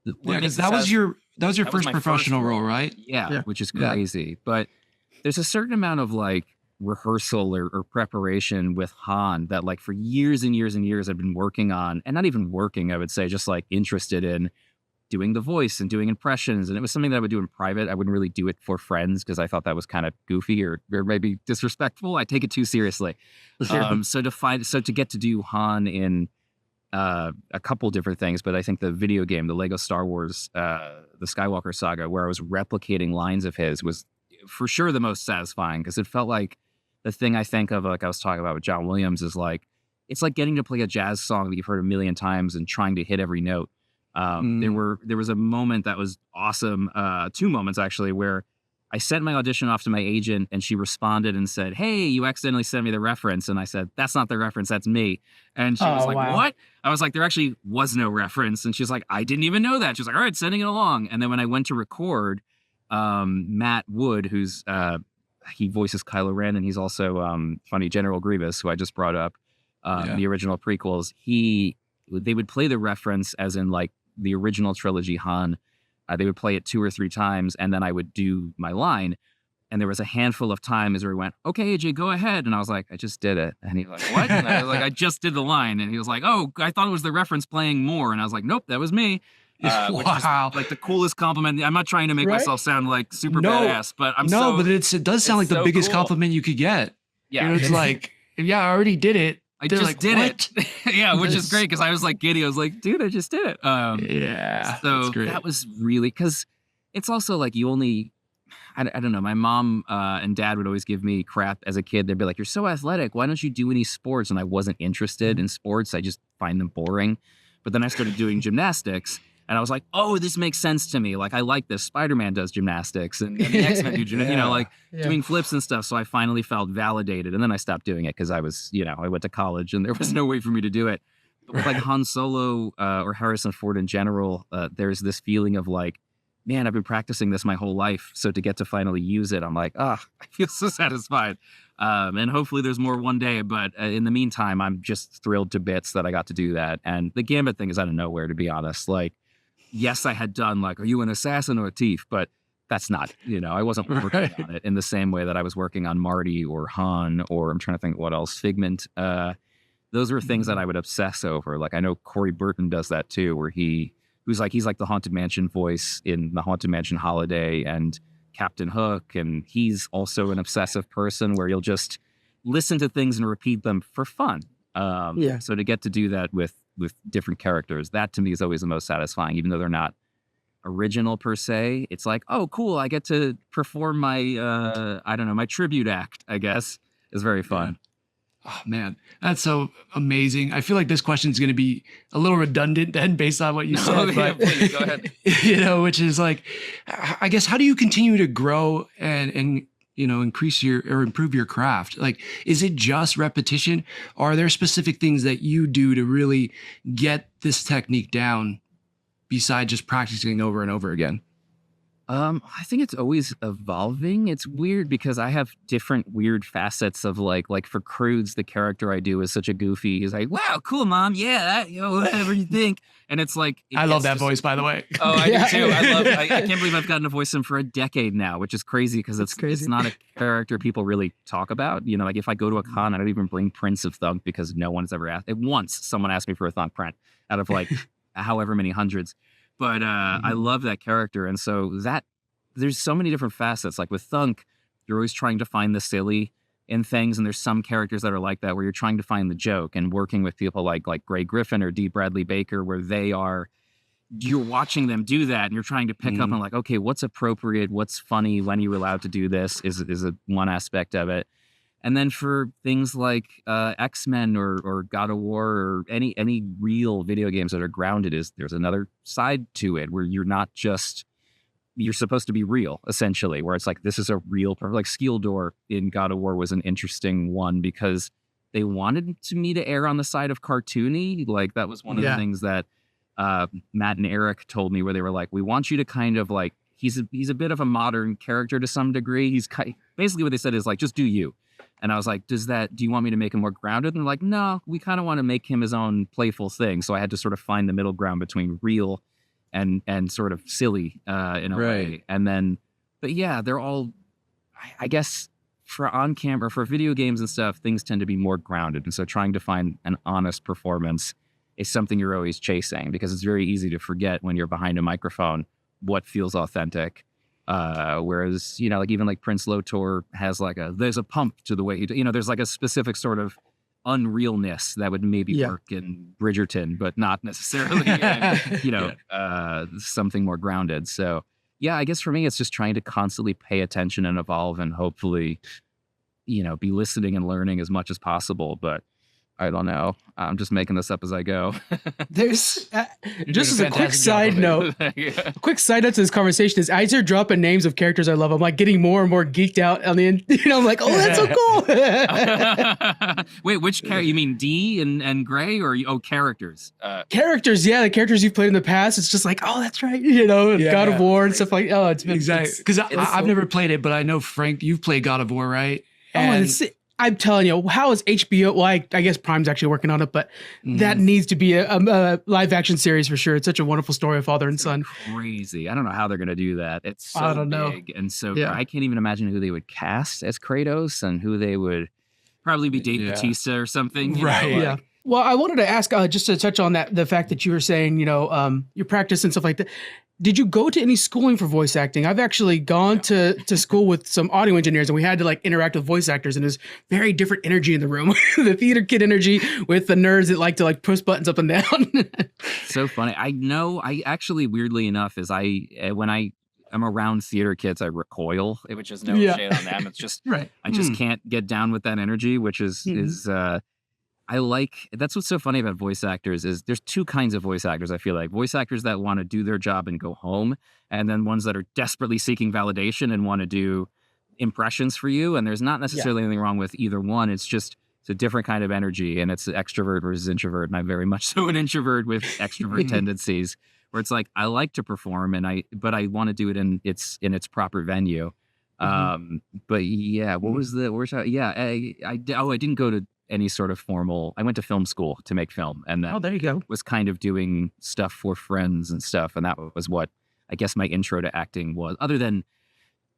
because that was your first professional role, right? Yeah, which is crazy. But there's a certain amount of like rehearsal or preparation with Han that like for years and years and years I've been working on, and not even working, I would say, just like interested in doing the voice and doing impressions. And it was something that I would do in private. I wouldn't really do it for friends because I thought that was kind of goofy or maybe disrespectful. I take it too seriously. So to get to do Han in a couple different things, but I think the video game, the Lego Star Wars, the Skywalker Saga, where I was replicating lines of his, was for sure the most satisfying, because it felt like the thing I think of, like I was talking about with John Williams, is like, it's like getting to play a jazz song that you've heard a million times and trying to hit every note. There was a moment that was awesome, 2 moments actually, where I sent my audition off to my agent and she responded and said, hey, you accidentally sent me the reference. And I said, that's not the reference, that's me. And she was like, what? I was like, there actually was no reference. And she's like, I didn't even know that. She was like, all right, sending it along. And then when I went to record, Matt Wood, who's he voices Kylo Ren, and he's also funny General Grievous, who I just brought up, the original prequels. They would play the reference as in like the original trilogy Han. They would play it 2 or 3 times, and then I would do my line. And there was a handful of times where he went, okay, AJ, go ahead. And I was like, I just did it. And he was like, what? And I was like, I just did the line. And he was like, oh, I thought it was the reference playing more. And I was like, nope, that was me. Which is like the coolest compliment. I'm not trying to make myself sound like super badass, but but it does sound like the biggest compliment you could get. Yeah. It's like, I already did it. I just did it. Yeah, which is great because I was like giddy. I was like, dude, I just did it. So that was really, because it's also like you only, I don't know. My mom and dad would always give me crap as a kid. They'd be like, you're so athletic. Why don't you do any sports? And I wasn't interested in sports. I just find them boring. But then I started doing gymnastics. And I was like, oh, this makes sense to me. Like, I like this. Spider-Man does gymnastics and the X-Men do gymnastics, doing flips and stuff. So I finally felt validated. And then I stopped doing it because I was, I went to college and there was no way for me to do it. But with like Han Solo or Harrison Ford in general, there's this feeling of like, man, I've been practicing this my whole life. So to get to finally use it, I'm like, I feel so satisfied. And hopefully there's more one day. But in the meantime, I'm just thrilled to bits that I got to do that. And the Gambit thing is out of nowhere, to be honest. Like, yes, I had done like, are you an assassin or a thief? But that's not, I wasn't working on it in the same way that I was working on Marty or Han, or I'm trying to think what else, Figment. those were things that I would obsess over. Like I know Corey Burton does that too, where he's like the Haunted Mansion voice in the Haunted Mansion Holiday and Captain Hook, and he's also an obsessive person where you'll just listen to things and repeat them for fun. So to get to do that with different characters, that to me is always the most satisfying, even though they're not original per se. It's like, oh, cool, I get to perform my I don't know, my tribute act, I guess, is very fun. Oh man, that's so amazing. I feel like this question is going to be a little redundant then based on what you said. But, please, go ahead. Which is like, I guess, how do you continue to grow and increase or improve your craft? Like, is it just repetition? Or are there specific things that you do to really get this technique down besides just practicing over and over again? I think it's always evolving. It's weird because I have different weird facets of like for Crudes, the character I do is such a goofy. He's like, wow, cool, mom. Yeah, whatever you think. And it's like, I love that voice, by the way. Oh, I do too. I can't believe I've gotten to voice him for a decade now, which is crazy because it's not a character people really talk about. Like if I go to a con, I don't even bring prints of Thunk because no one's ever asked. Once someone asked me for a Thunk print out of like however many hundreds. But I love that character. And so there's so many different facets. Like with Thunk, you're always trying to find the silly in things. And there's some characters that are like that, where you're trying to find the joke, and working with people like Gray Griffin or D. Bradley Baker, where you're watching them do that. And you're trying to pick up on like, okay, what's appropriate? What's funny? When are you allowed to do this is one aspect of it. And then for things like X-Men or God of War or any real video games that are grounded, there's another side to it where you're supposed to be real, essentially, where it's like, this is a real, like Skildor in God of War was an interesting one because they wanted me to err on the side of cartoony. Like that was one of the things that Matt and Eric told me, where they were like, we want you to kind of like, he's a bit of a modern character to some degree. Basically what they said is like, just do you. And I was like, do you want me to make him more grounded? And they're like, no, we kind of want to make him his own playful thing. So I had to sort of find the middle ground between real and sort of silly in a way. And then, but yeah, they're all, I guess, for on camera, for video games and stuff, things tend to be more grounded. And so trying to find an honest performance is something you're always chasing, because it's very easy to forget when you're behind a microphone what feels authentic. Whereas, like even like Prince Lotor has like there's a pump to the way he, there's like a specific sort of unrealness that would maybe work in Bridgerton, but not necessarily, something more grounded. So yeah, I guess for me, it's just trying to constantly pay attention and evolve, and hopefully, be listening and learning as much as possible. But I don't know. I'm just making this up as I go. There's just as a quick side note, a quick side note to this conversation is, I start dropping names of characters I love. I'm like getting more and more geeked out on the end. I'm like, oh, that's so cool. Wait, which character? You mean D and Gray, or characters? Characters, yeah, the characters you've played in the past. It's just like, oh, that's right. God of War and stuff like. Oh, it's been exactly, because I've never played it, but I know Frank, you've played God of War, right? And I'm telling you, how is HBO? Well, I guess Prime's actually working on it, but that needs to be a live action series for sure. It's such a wonderful story of father and son. Crazy. I don't know how they're going to do that. It's so I don't know. big. And so I can't even imagine who they would cast as Kratos, and who they would probably be Dave Bautista or something. Yeah. Well, I wanted to ask, just to touch on that, the fact that you were saying, your practice and stuff like that. Did you go to any schooling for voice acting? I've actually gone to school with some audio engineers, and we had to like interact with voice actors, and there's very different energy in the room. The theater kid energy with the nerds that like to like push buttons up and down. So funny. I actually, weirdly enough, when I am around theater kids, I recoil, which is no shade on them. It's just, I just can't get down with that energy, which is that's what's so funny about voice actors is there's two kinds of voice actors. I feel like voice actors that want to do their job and go home, and then ones that are desperately seeking validation and want to do impressions for you. And there's not necessarily anything wrong with either one. It's just, it's a different kind of energy, and it's extrovert versus introvert. And I'm very much so an introvert with extrovert tendencies, where it's like, I like to perform but I want to do it in its proper venue. But yeah, what was I didn't go to any sort of formal. I went to film school to make film, and then there you go. Was kind of doing stuff for friends and stuff, and that was what I guess my intro to acting was. Other than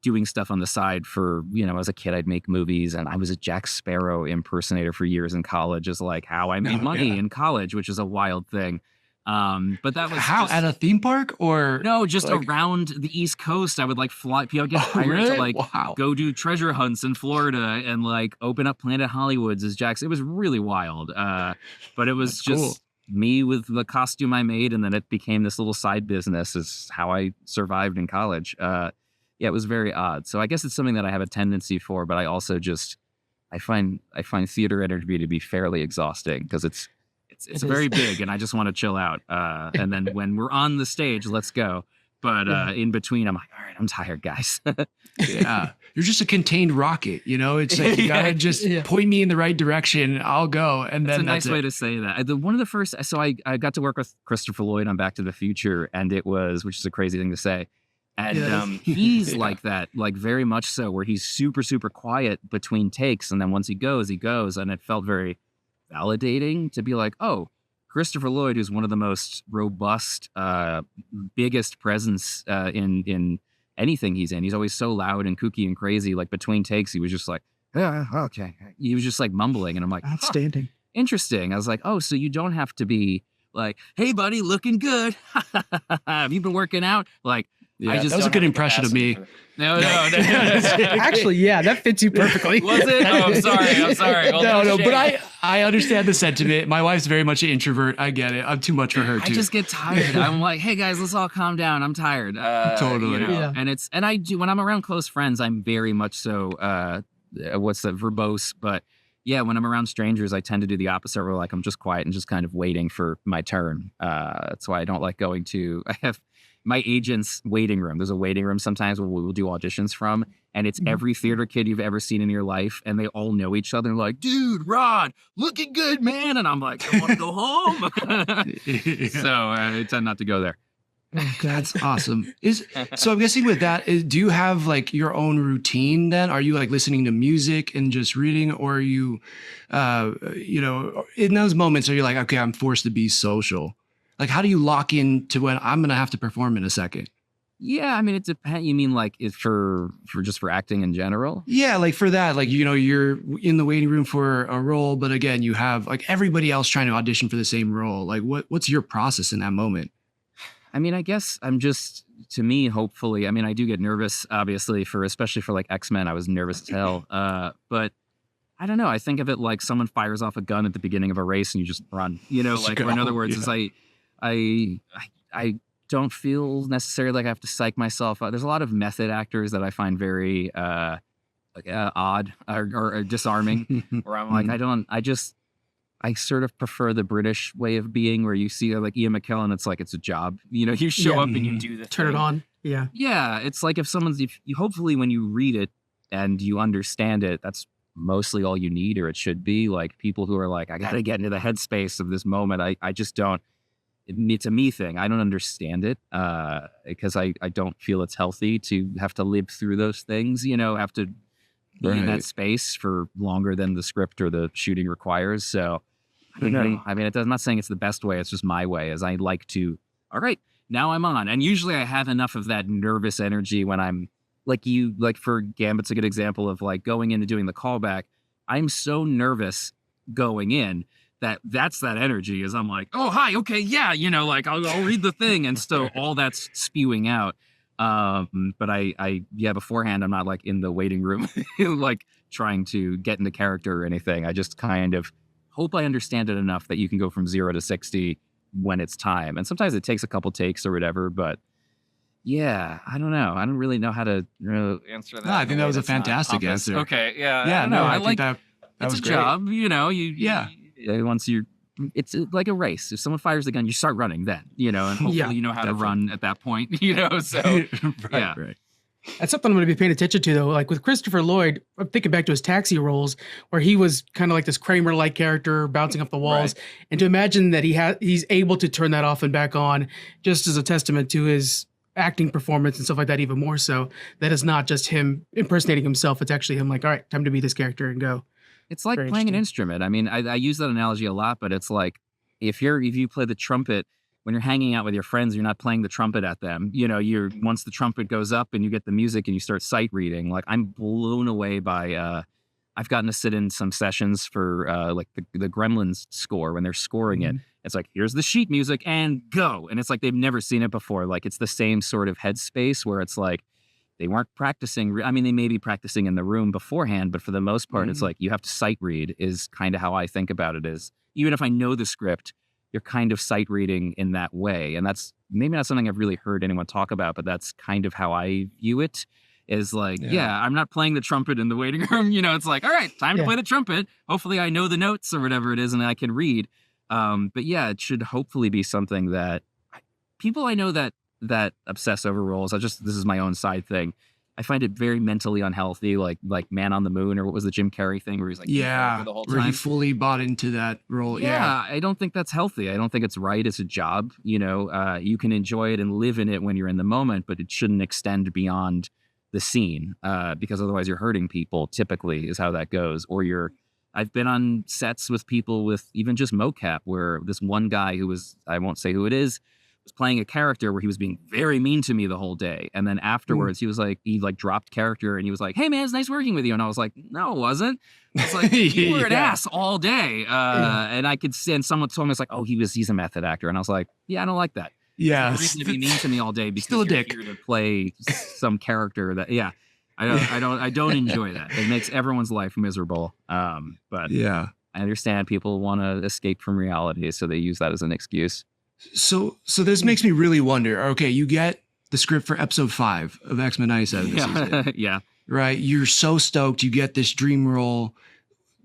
doing stuff on the side for, as a kid, I'd make movies, and I was a Jack Sparrow impersonator for years in college, is like how I made money in college, which is a wild thing. But that was how, at a theme park, or no, just around the East Coast. I would like fly. People get hired to like go do treasure hunts in Florida and like open up Planet Hollywoods as Jack's. It was really wild. But it was just cool. Me with the costume I made, and then it became this little side business. Is how I survived in college. Yeah, it was very odd. So I guess it's something that I have a tendency for, but I also just I find theater energy to be fairly exhausting because it's very big, and I just want to chill out. And then when we're on the stage, let's go. But in between, I'm like, all right, I'm tired, guys. Yeah, you're just a contained rocket. It's like you gotta just point me in the right direction. I'll go, and then that's a nice way to say that. One of the first, so I got to work with Christopher Lloyd on Back to the Future, and which is a crazy thing to say. And he's like that, like very much so, where he's super, super quiet between takes. And then once he goes. And it felt very validating to be like, oh, Christopher Lloyd is one of the most robust, biggest presence in anything he's in. He's always so loud and kooky and crazy. Like between takes, he was just like, yeah, okay. He was just like mumbling. And I'm like, outstanding. Interesting. I was like, oh, so you don't have to be like, hey, buddy, looking good. Have you been working out? Like, yeah, that was a good impression of me. No. Actually, yeah, that fits you perfectly. Was it? Oh, I'm sorry. No, but I understand the sentiment. My wife's very much an introvert. I get it. I'm too much for her too. I just get tired. I'm like, hey guys, let's all calm down. I'm tired. Totally. Yeah. And I do when I'm around close friends, I'm very much so verbose. But yeah, when I'm around strangers, I tend to do the opposite. Where like I'm just quiet and just kind of waiting for my turn. That's why I don't like going to. I have my agent's waiting room. There's a waiting room sometimes where we'll do auditions from, and it's every theater kid you've ever seen in your life, and they all know each other. Like, dude, Rod, looking good, man. And I'm like, I want to go home. So I tend not to go there. That's awesome. So I'm guessing with that, do you have like your own routine then? Are you like listening to music and just reading, or are you, in those moments, are you like, okay, I'm forced to be social? Like, how do you lock in to when I'm going to have to perform in a second? Yeah, I mean, it depends. You mean like for acting in general? Yeah, like for that, like, you're in the waiting room for a role, but again, you have like everybody else trying to audition for the same role. Like, what's your process in that moment? I mean, I guess to me, hopefully, I mean, I do get nervous, obviously, especially for like X-Men. I was nervous as hell. But I don't know. I think of it like someone fires off a gun at the beginning of a race and you just run, like, or in other words, it's like, I don't feel necessarily like I have to psych myself out. There's a lot of method actors that I find very odd or disarming, where I'm like, I sort of prefer the British way of being, where you see like Ian McKellen, it's like it's a job. You show up and you do the turn thing. It on. Yeah. Yeah. It's like if you hopefully when you read it and you understand it, that's mostly all you need, or it should be. Like people who are like, I got to get into the headspace of this moment. I just don't. It's a me thing. I don't understand it because I don't feel it's healthy to have to live through those things, have to be in that space for longer than the script or the shooting requires. So I don't know. I mean, I'm not saying it's the best way. It's just my way, as I like to, all right, now I'm on. And usually I have enough of that nervous energy when I'm like for Gambit's a good example of like going in and doing the callback. I'm so nervous going in that's that energy is I'm like, oh, hi. Okay. Yeah. Like I'll read the thing. And so all that's spewing out. But beforehand, I'm not like in the waiting room, like trying to get into character or anything. I just kind of hope I understand it enough that you can go from 0 to 60 when it's time. And sometimes it takes a couple takes or whatever, but yeah, I don't know. I don't really know how to answer that. No, I think that was a fantastic answer. Okay. Yeah. Yeah. No, I like that. It's was a great. job, once it's like a race. If someone fires the gun, you start running then, and hopefully you know how to run at that point, so right. That's something I'm going to be paying attention to, though. Like with Christopher Lloyd, I'm thinking back to his Taxi roles, where he was kind of like this Kramer-like character bouncing up the walls, right. And to imagine that he's able to turn that off and back on, just as a testament to his acting performance and stuff like that. Even more so, that is not just him impersonating himself; it's actually him like, all right, time to be this character and go. It's like playing an instrument. I mean, I use that analogy a lot, but it's like if you play the trumpet, when you're hanging out with your friends, you're not playing the trumpet at them. You know, once the trumpet goes up and you get the music and you start sight reading, like I'm blown away by, I've gotten to sit in some sessions for like the Gremlins score when they're scoring it. It's like, here's the sheet music and go. And it's like they've never seen it before. Like it's the same sort of headspace where it's like they weren't practicing. I mean, they may be practicing in the room beforehand, but for the most part, it's like you have to sight read is kind of how I think about it is even if I know the script, you're kind of sight reading in that way. And that's maybe not something I've really heard anyone talk about, but that's kind of how I view it. Is like, I'm not playing the trumpet in the waiting room. You know, it's like, all right, time to play the trumpet. Hopefully I know the notes or whatever it is and I can read. But yeah, it should hopefully be something that people I know that obsess over roles. This is my own side thing. I find it very mentally unhealthy, like Man on the Moon, or what was the Jim Carrey thing where he's like, the whole time. Where he fully bought into that role. Yeah, I don't think that's healthy. I don't think it's right. It's a job. You know, you can enjoy it and live in it when you're in the moment, but it shouldn't extend beyond the scene, because otherwise you're hurting people, typically is how that goes. Or I've been on sets with people with even just mocap where this one guy who was, I won't say who it is, was playing a character where he was being very mean to me the whole day. And then afterwards he dropped character and he was like, hey man, it's nice working with you. And I was like, no, it wasn't. It's like, you were an ass all day. And I could see, and someone told me, it's like, oh, he's a method actor. And I was like, yeah, I don't like that. Yeah, no reason to be mean to me all day because still a dick. Here to play some character that I don't enjoy that. It makes everyone's life miserable. But I understand people want to escape from reality, so they use that as an excuse. So this makes me really wonder. Okay, you get the script for episode 5 of X-Men 97 this season. Yeah, right. You're so stoked. You get this dream role.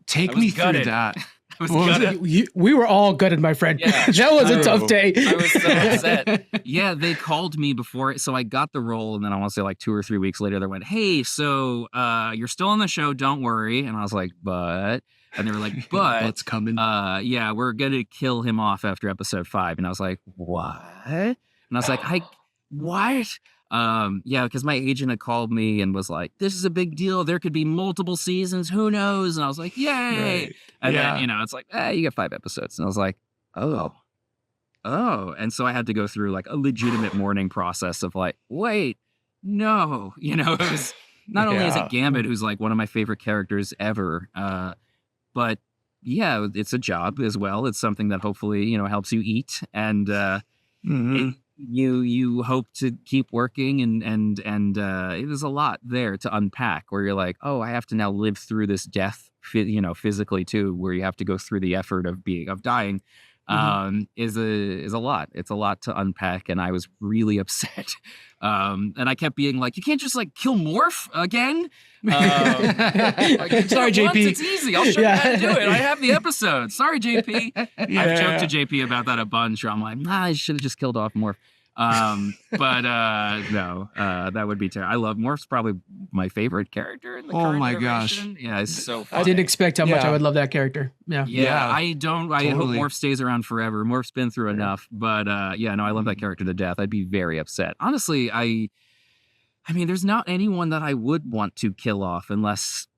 Take me through that. We were all gutted, my friend. Yeah. That was a tough day. I was so upset. Yeah, they called me before, so I got the role, and then I want to say like 2 or 3 weeks later, they went, "Hey, so you're still on the show, don't worry." And I was like, "But," and they were like, "But what's coming?" Yeah, we're gonna kill him off after episode 5. And I was like, "What?" And I was like, "What?" Yeah, because my agent had called me and was like, "This is a big deal. There could be multiple seasons. Who knows?" And I was like, "Yay!" Right. And then, it's like, you get 5 episodes. And I was like, oh. And so I had to go through like a legitimate mourning process of like, wait, no. It was not only is it Gambit, who's like one of my favorite characters ever, but yeah, it's a job as well. It's something that hopefully, helps you eat. And you hope to keep working and there's a lot there to unpack where you're like, oh, I have to now live through this death, physically too, where you have to go through the effort of dying, is a lot. It's a lot to unpack. And I was really upset. And I kept being like, you can't just like kill Morph again. Sorry, JP. It's easy. I'll show you how to do it. I have the episode. Sorry, JP. I've joked to JP about that a bunch. Where I'm like, I should have just killed off Morph. But no, that would be terrible. I love Morph's probably my favorite character in the current iteration. Gosh. Yeah, it's so funny. I didn't expect how much I would love that character. Yeah. I hope Morph stays around forever. Morph's been through enough, but I love that character to death. I'd be very upset. Honestly, I mean, there's not anyone that I would want to kill off unless,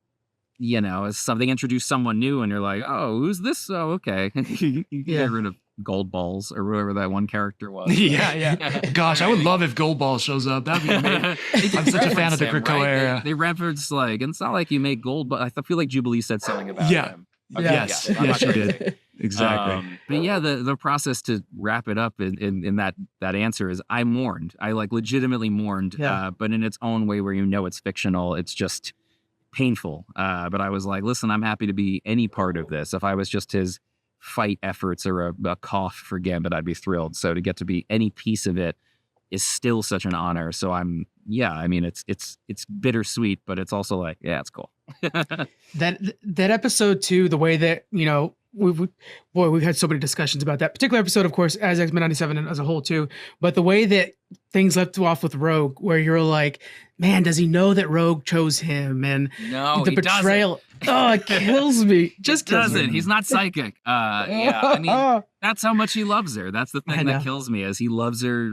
as something introduce someone new and you're like, oh, who's this? Oh, okay. You get rid of Gold Balls or whoever that one character was. Yeah. Gosh, I would love if Gold Balls shows up. That'd be amazing. I'm such a fan of the Krakoa era. They reference like, and it's not like you make Gold, but I feel like Jubilee said something about him. Okay, yes, she did. Exactly. But yeah, the process to wrap it up in that answer is I mourned. I like legitimately mourned, but in its own way where it's fictional, it's just painful. But I was like, listen, I'm happy to be any part of this. If I was just his fight efforts or a cough for Gambit, I'd be thrilled. So to get to be any piece of it is still such an honor. So it's bittersweet, but it's also like, yeah, it's cool. that episode too, the way that, we've had so many discussions about that particular episode, of course, as X-Men 97 and as a whole too, but the way that things left off with Rogue, where you're like, man, does he know that Rogue chose him? And no, the betrayal. It kills me. Just doesn't. He's not psychic. I mean, that's how much he loves her. That's the thing that kills me is he loves her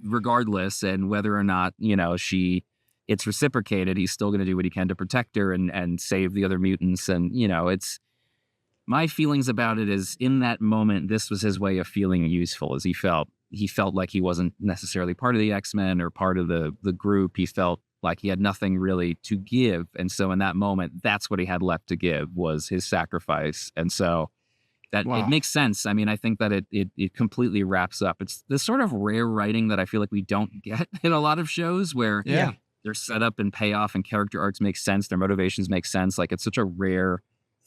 regardless. And whether or not, it's reciprocated, he's still going to do what he can to protect her and save the other mutants. And, it's my feelings about it is in that moment, this was his way of feeling useful as he felt he felt like he wasn't necessarily part of the X-Men or part of the group. He felt like he had nothing really to give. And so in that moment, that's what he had left to give, was his sacrifice. And so that it makes sense. I mean, I think that it completely wraps up. It's the sort of rare writing that I feel like we don't get in a lot of shows where their setup and payoff and character arcs make sense. Their motivations make sense. Like, it's such a rare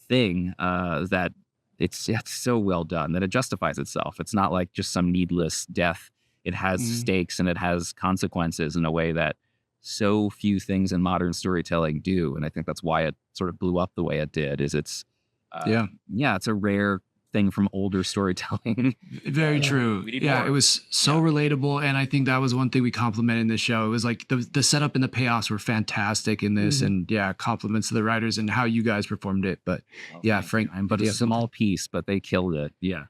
thing that it's so well done that it justifies itself. It's not like just some needless death. It has stakes and it has consequences in a way that so few things in modern storytelling do. And I think that's why it sort of blew up the way it did, is it's it's a rare thing from older storytelling. Very true. Yeah, it was so relatable, and I think that was one thing we complimented in this show. It was like the setup and the payoffs were fantastic in this, and compliments to the writers and how you guys performed it. But Frank, but a small piece, but they killed it. Yeah.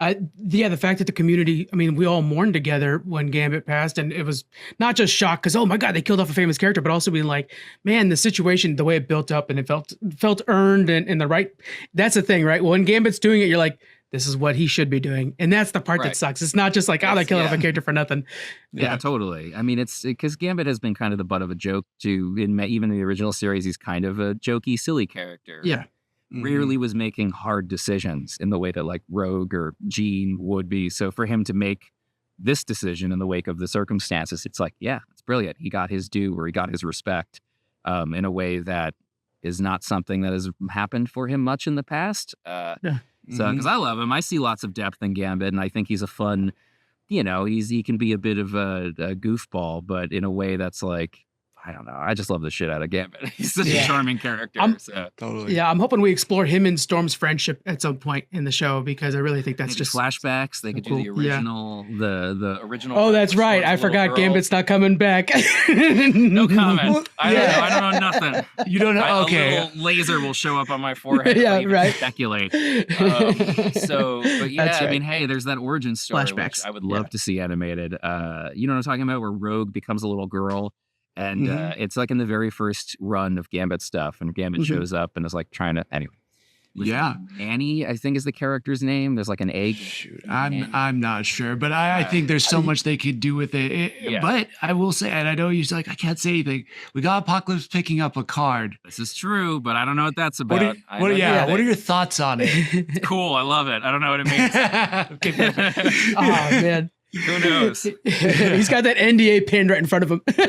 The fact that the community, I mean, we all mourned together when Gambit passed, and it was not just shock because, oh my God, they killed off a famous character, but also being like, man, the situation, the way it built up, and it felt earned and the right. That's the thing, right? When Gambit's doing it, you're like, this is what he should be doing, and that's the part that sucks. It's not just like, oh, they killed off a character for nothing. Yeah, totally. I mean, it's because Gambit has been kind of the butt of a joke too. Even in the original series, he's kind of a jokey, silly character. Yeah. Rarely was making hard decisions in the way that like Rogue or Jean would be. So for him to make this decision in the wake of the circumstances, it's like, yeah, it's brilliant. He got his due, or he got his respect in a way that is not something that has happened for him much in the past. So because I love him, I see lots of depth in Gambit, and I think he's a fun, he can be a bit of a goofball, but in a way that's like, I don't know. I just love the shit out of Gambit. He's such a charming character. Totally. Yeah, I'm hoping we explore him and Storm's friendship at some point in the show, because I really think that's just flashbacks. They could do the original, the original. Oh, that's right. I forgot Gambit's not coming back. No comment. I don't know nothing. You don't know? Okay. A little laser will show up on my forehead. Speculate. But yeah, I mean, hey, there's that origin story. Flashbacks. Which I would love to see animated. You know what I'm talking about? Where Rogue becomes a little girl. And it's like in the very first run of Gambit stuff, and Gambit shows up and is like trying to, anyway. Annie, I think, is the character's name. There's like an egg. Shoot, I'm not sure, but I think there's so much they could do with it. But I will say, and I know you're like, I can't say anything. We got Apocalypse picking up a card. This is true, but I don't know what that's about. What are your thoughts on it? It's cool. I love it. I don't know what it means. Okay, perfect. Oh man. Who knows? He's got that NDA pinned right in front of him. There's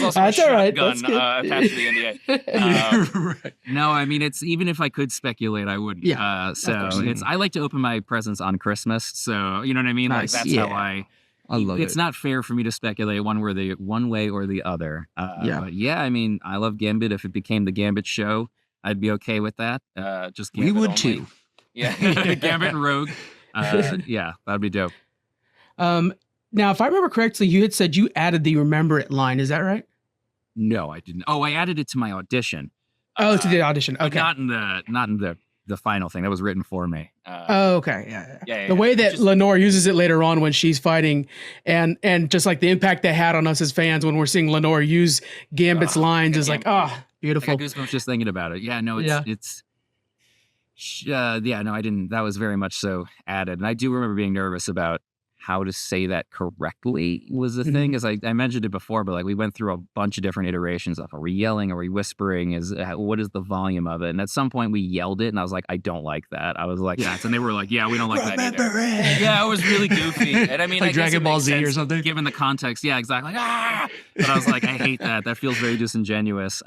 also That's a all right. shotgun attached to the NDA. No, I mean, it's even if I could speculate, I wouldn't. Yeah. I like to open my presents on Christmas, so you know what I mean. Nice. Like that's how I love it. It's not fair for me to speculate one way or the other. But I mean, I love Gambit. If it became the Gambit show, I'd be okay with that. Just Gambit we would only. too. Yeah, Gambit and Rogue. That'd be dope. Now, if I remember correctly, you had said you added the "Remember It" line. Is that right? No, I didn't. Oh, I added it to my audition. To the audition. Okay. Not in the final thing. That was written for me. Okay. Yeah. The way that Lenore uses it later on when she's fighting, and just like the impact that had on us as fans when we're seeing Lenore use Gambit's lines is like, beautiful. I got goosebumps just thinking about it. Yeah. No, it's. No, I didn't. That was very much so added. And I do remember being nervous about how to say that correctly was the thing. As I mentioned it before, but like we went through a bunch of different iterations of, are we yelling? Are we whispering? What is the volume of it? And at some point we yelled it and I was like, I don't like that. I was like, and they were like, yeah, we don't like that either. Yeah, it was really goofy. And I mean, like I Dragon Ball Z or something. Given the context. Yeah, exactly. Like, But I was like, I hate that. That feels very disingenuous.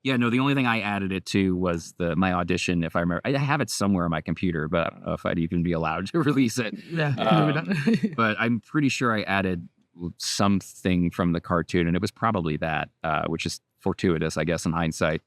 The only thing I added it to was my audition, if I remember. I have it somewhere on my computer, but I don't know if I'd even be allowed to release it. Yeah, but I'm pretty sure I added something from the cartoon, and it was probably that, which is fortuitous, I guess, in hindsight.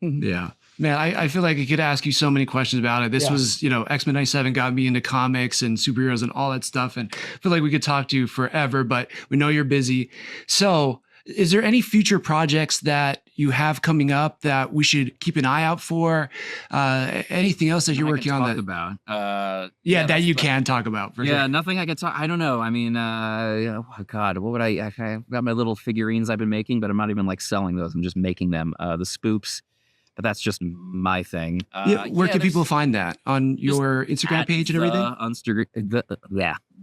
Yeah. Man, I feel like I could ask you so many questions about it. This was, X-Men 97 got me into comics and superheroes and all that stuff, and I feel like we could talk to you forever, but we know you're busy. So is there any future projects that you have coming up that we should keep an eye out for? Anything else that you're working on that that you can talk about? For sure. Nothing I can talk. I don't know. I mean, God, what would I've got my little figurines I've been making, but I'm not even like selling those. I'm just making them. The spoops but that's just my thing. Where can people find that? On your Instagram page and everything?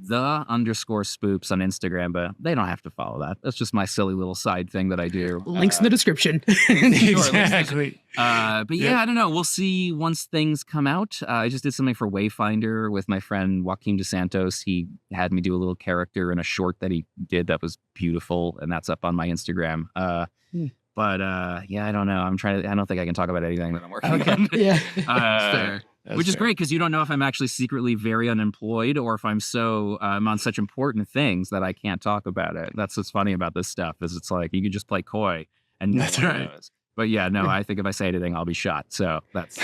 The underscore spoops on Instagram, but they don't have to follow that. That's just my silly little side thing that I do. Links in the description. Exactly. But yeah, I don't know. We'll see once things come out. I just did something for Wayfinder with my friend Joaquin DeSantos. He had me do a little character in a short that he did that was beautiful, and that's up on my Instagram. But yeah, I don't know. I don't think I can talk about anything that I'm working on. Yeah. Which is great because you don't know if I'm actually secretly very unemployed or if I'm on such important things that I can't talk about it. That's what's funny about this stuff is it's like you could just play coy and no one knows. But yeah, no, I think if I say anything, I'll be shot. So that's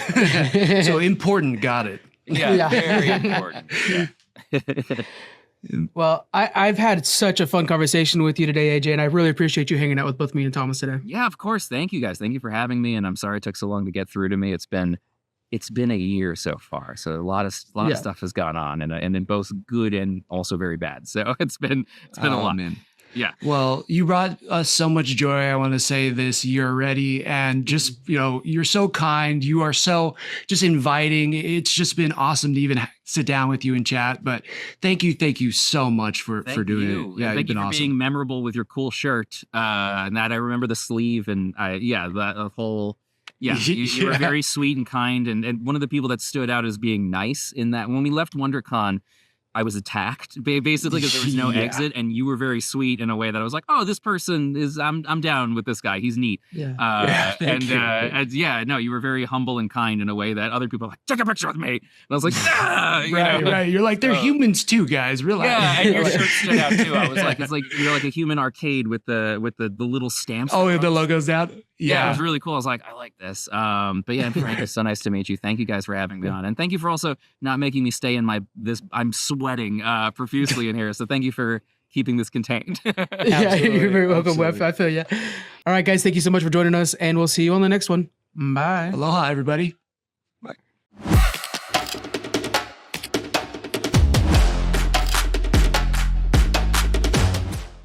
so important. Got it. Yeah. Very important. Yeah. Well, I've had such a fun conversation with you today, AJ, and I really appreciate you hanging out with both me and Thomas today. Yeah, of course. Thank you guys. Thank you for having me. And I'm sorry it took so long to get through to me. It's been a year so far. So a lot of stuff has gone on and in both good and also very bad. So it's been a lot. Man. Yeah. Well, you brought us so much joy, I want to say, this year already. And just, you're so kind. You are so just inviting. It's just been awesome to even sit down with you and chat. But thank you so much for doing it. Yeah, thank you for awesome. being memorable with your cool shirt. And that I remember the sleeve and the whole. Yeah, you were very sweet and kind. And one of the people that stood out as being nice in that when we left WonderCon, I was attacked basically because there was no exit, and you were very sweet in a way that I was like, oh, this person is I'm down with this guy. He's neat. Yeah. You were very humble and kind in a way that other people were like, take a picture with me. And I was like, right. You're like, they're humans too, guys. Relax. Yeah, and your shirt stood out too. I was like, it's like you're like a human arcade with the little stamps. Oh, the logo's down. Yeah, it was really cool. I was like, I like this. But yeah, Frank, it's so nice to meet you. Thank you guys for having me on. And thank you for also not making me stay in I'm sweating profusely in here. So thank you for keeping this contained. Yeah, you're very welcome. I feel you. All right, guys, thank you so much for joining us, and we'll see you on the next one. Bye. Aloha, everybody.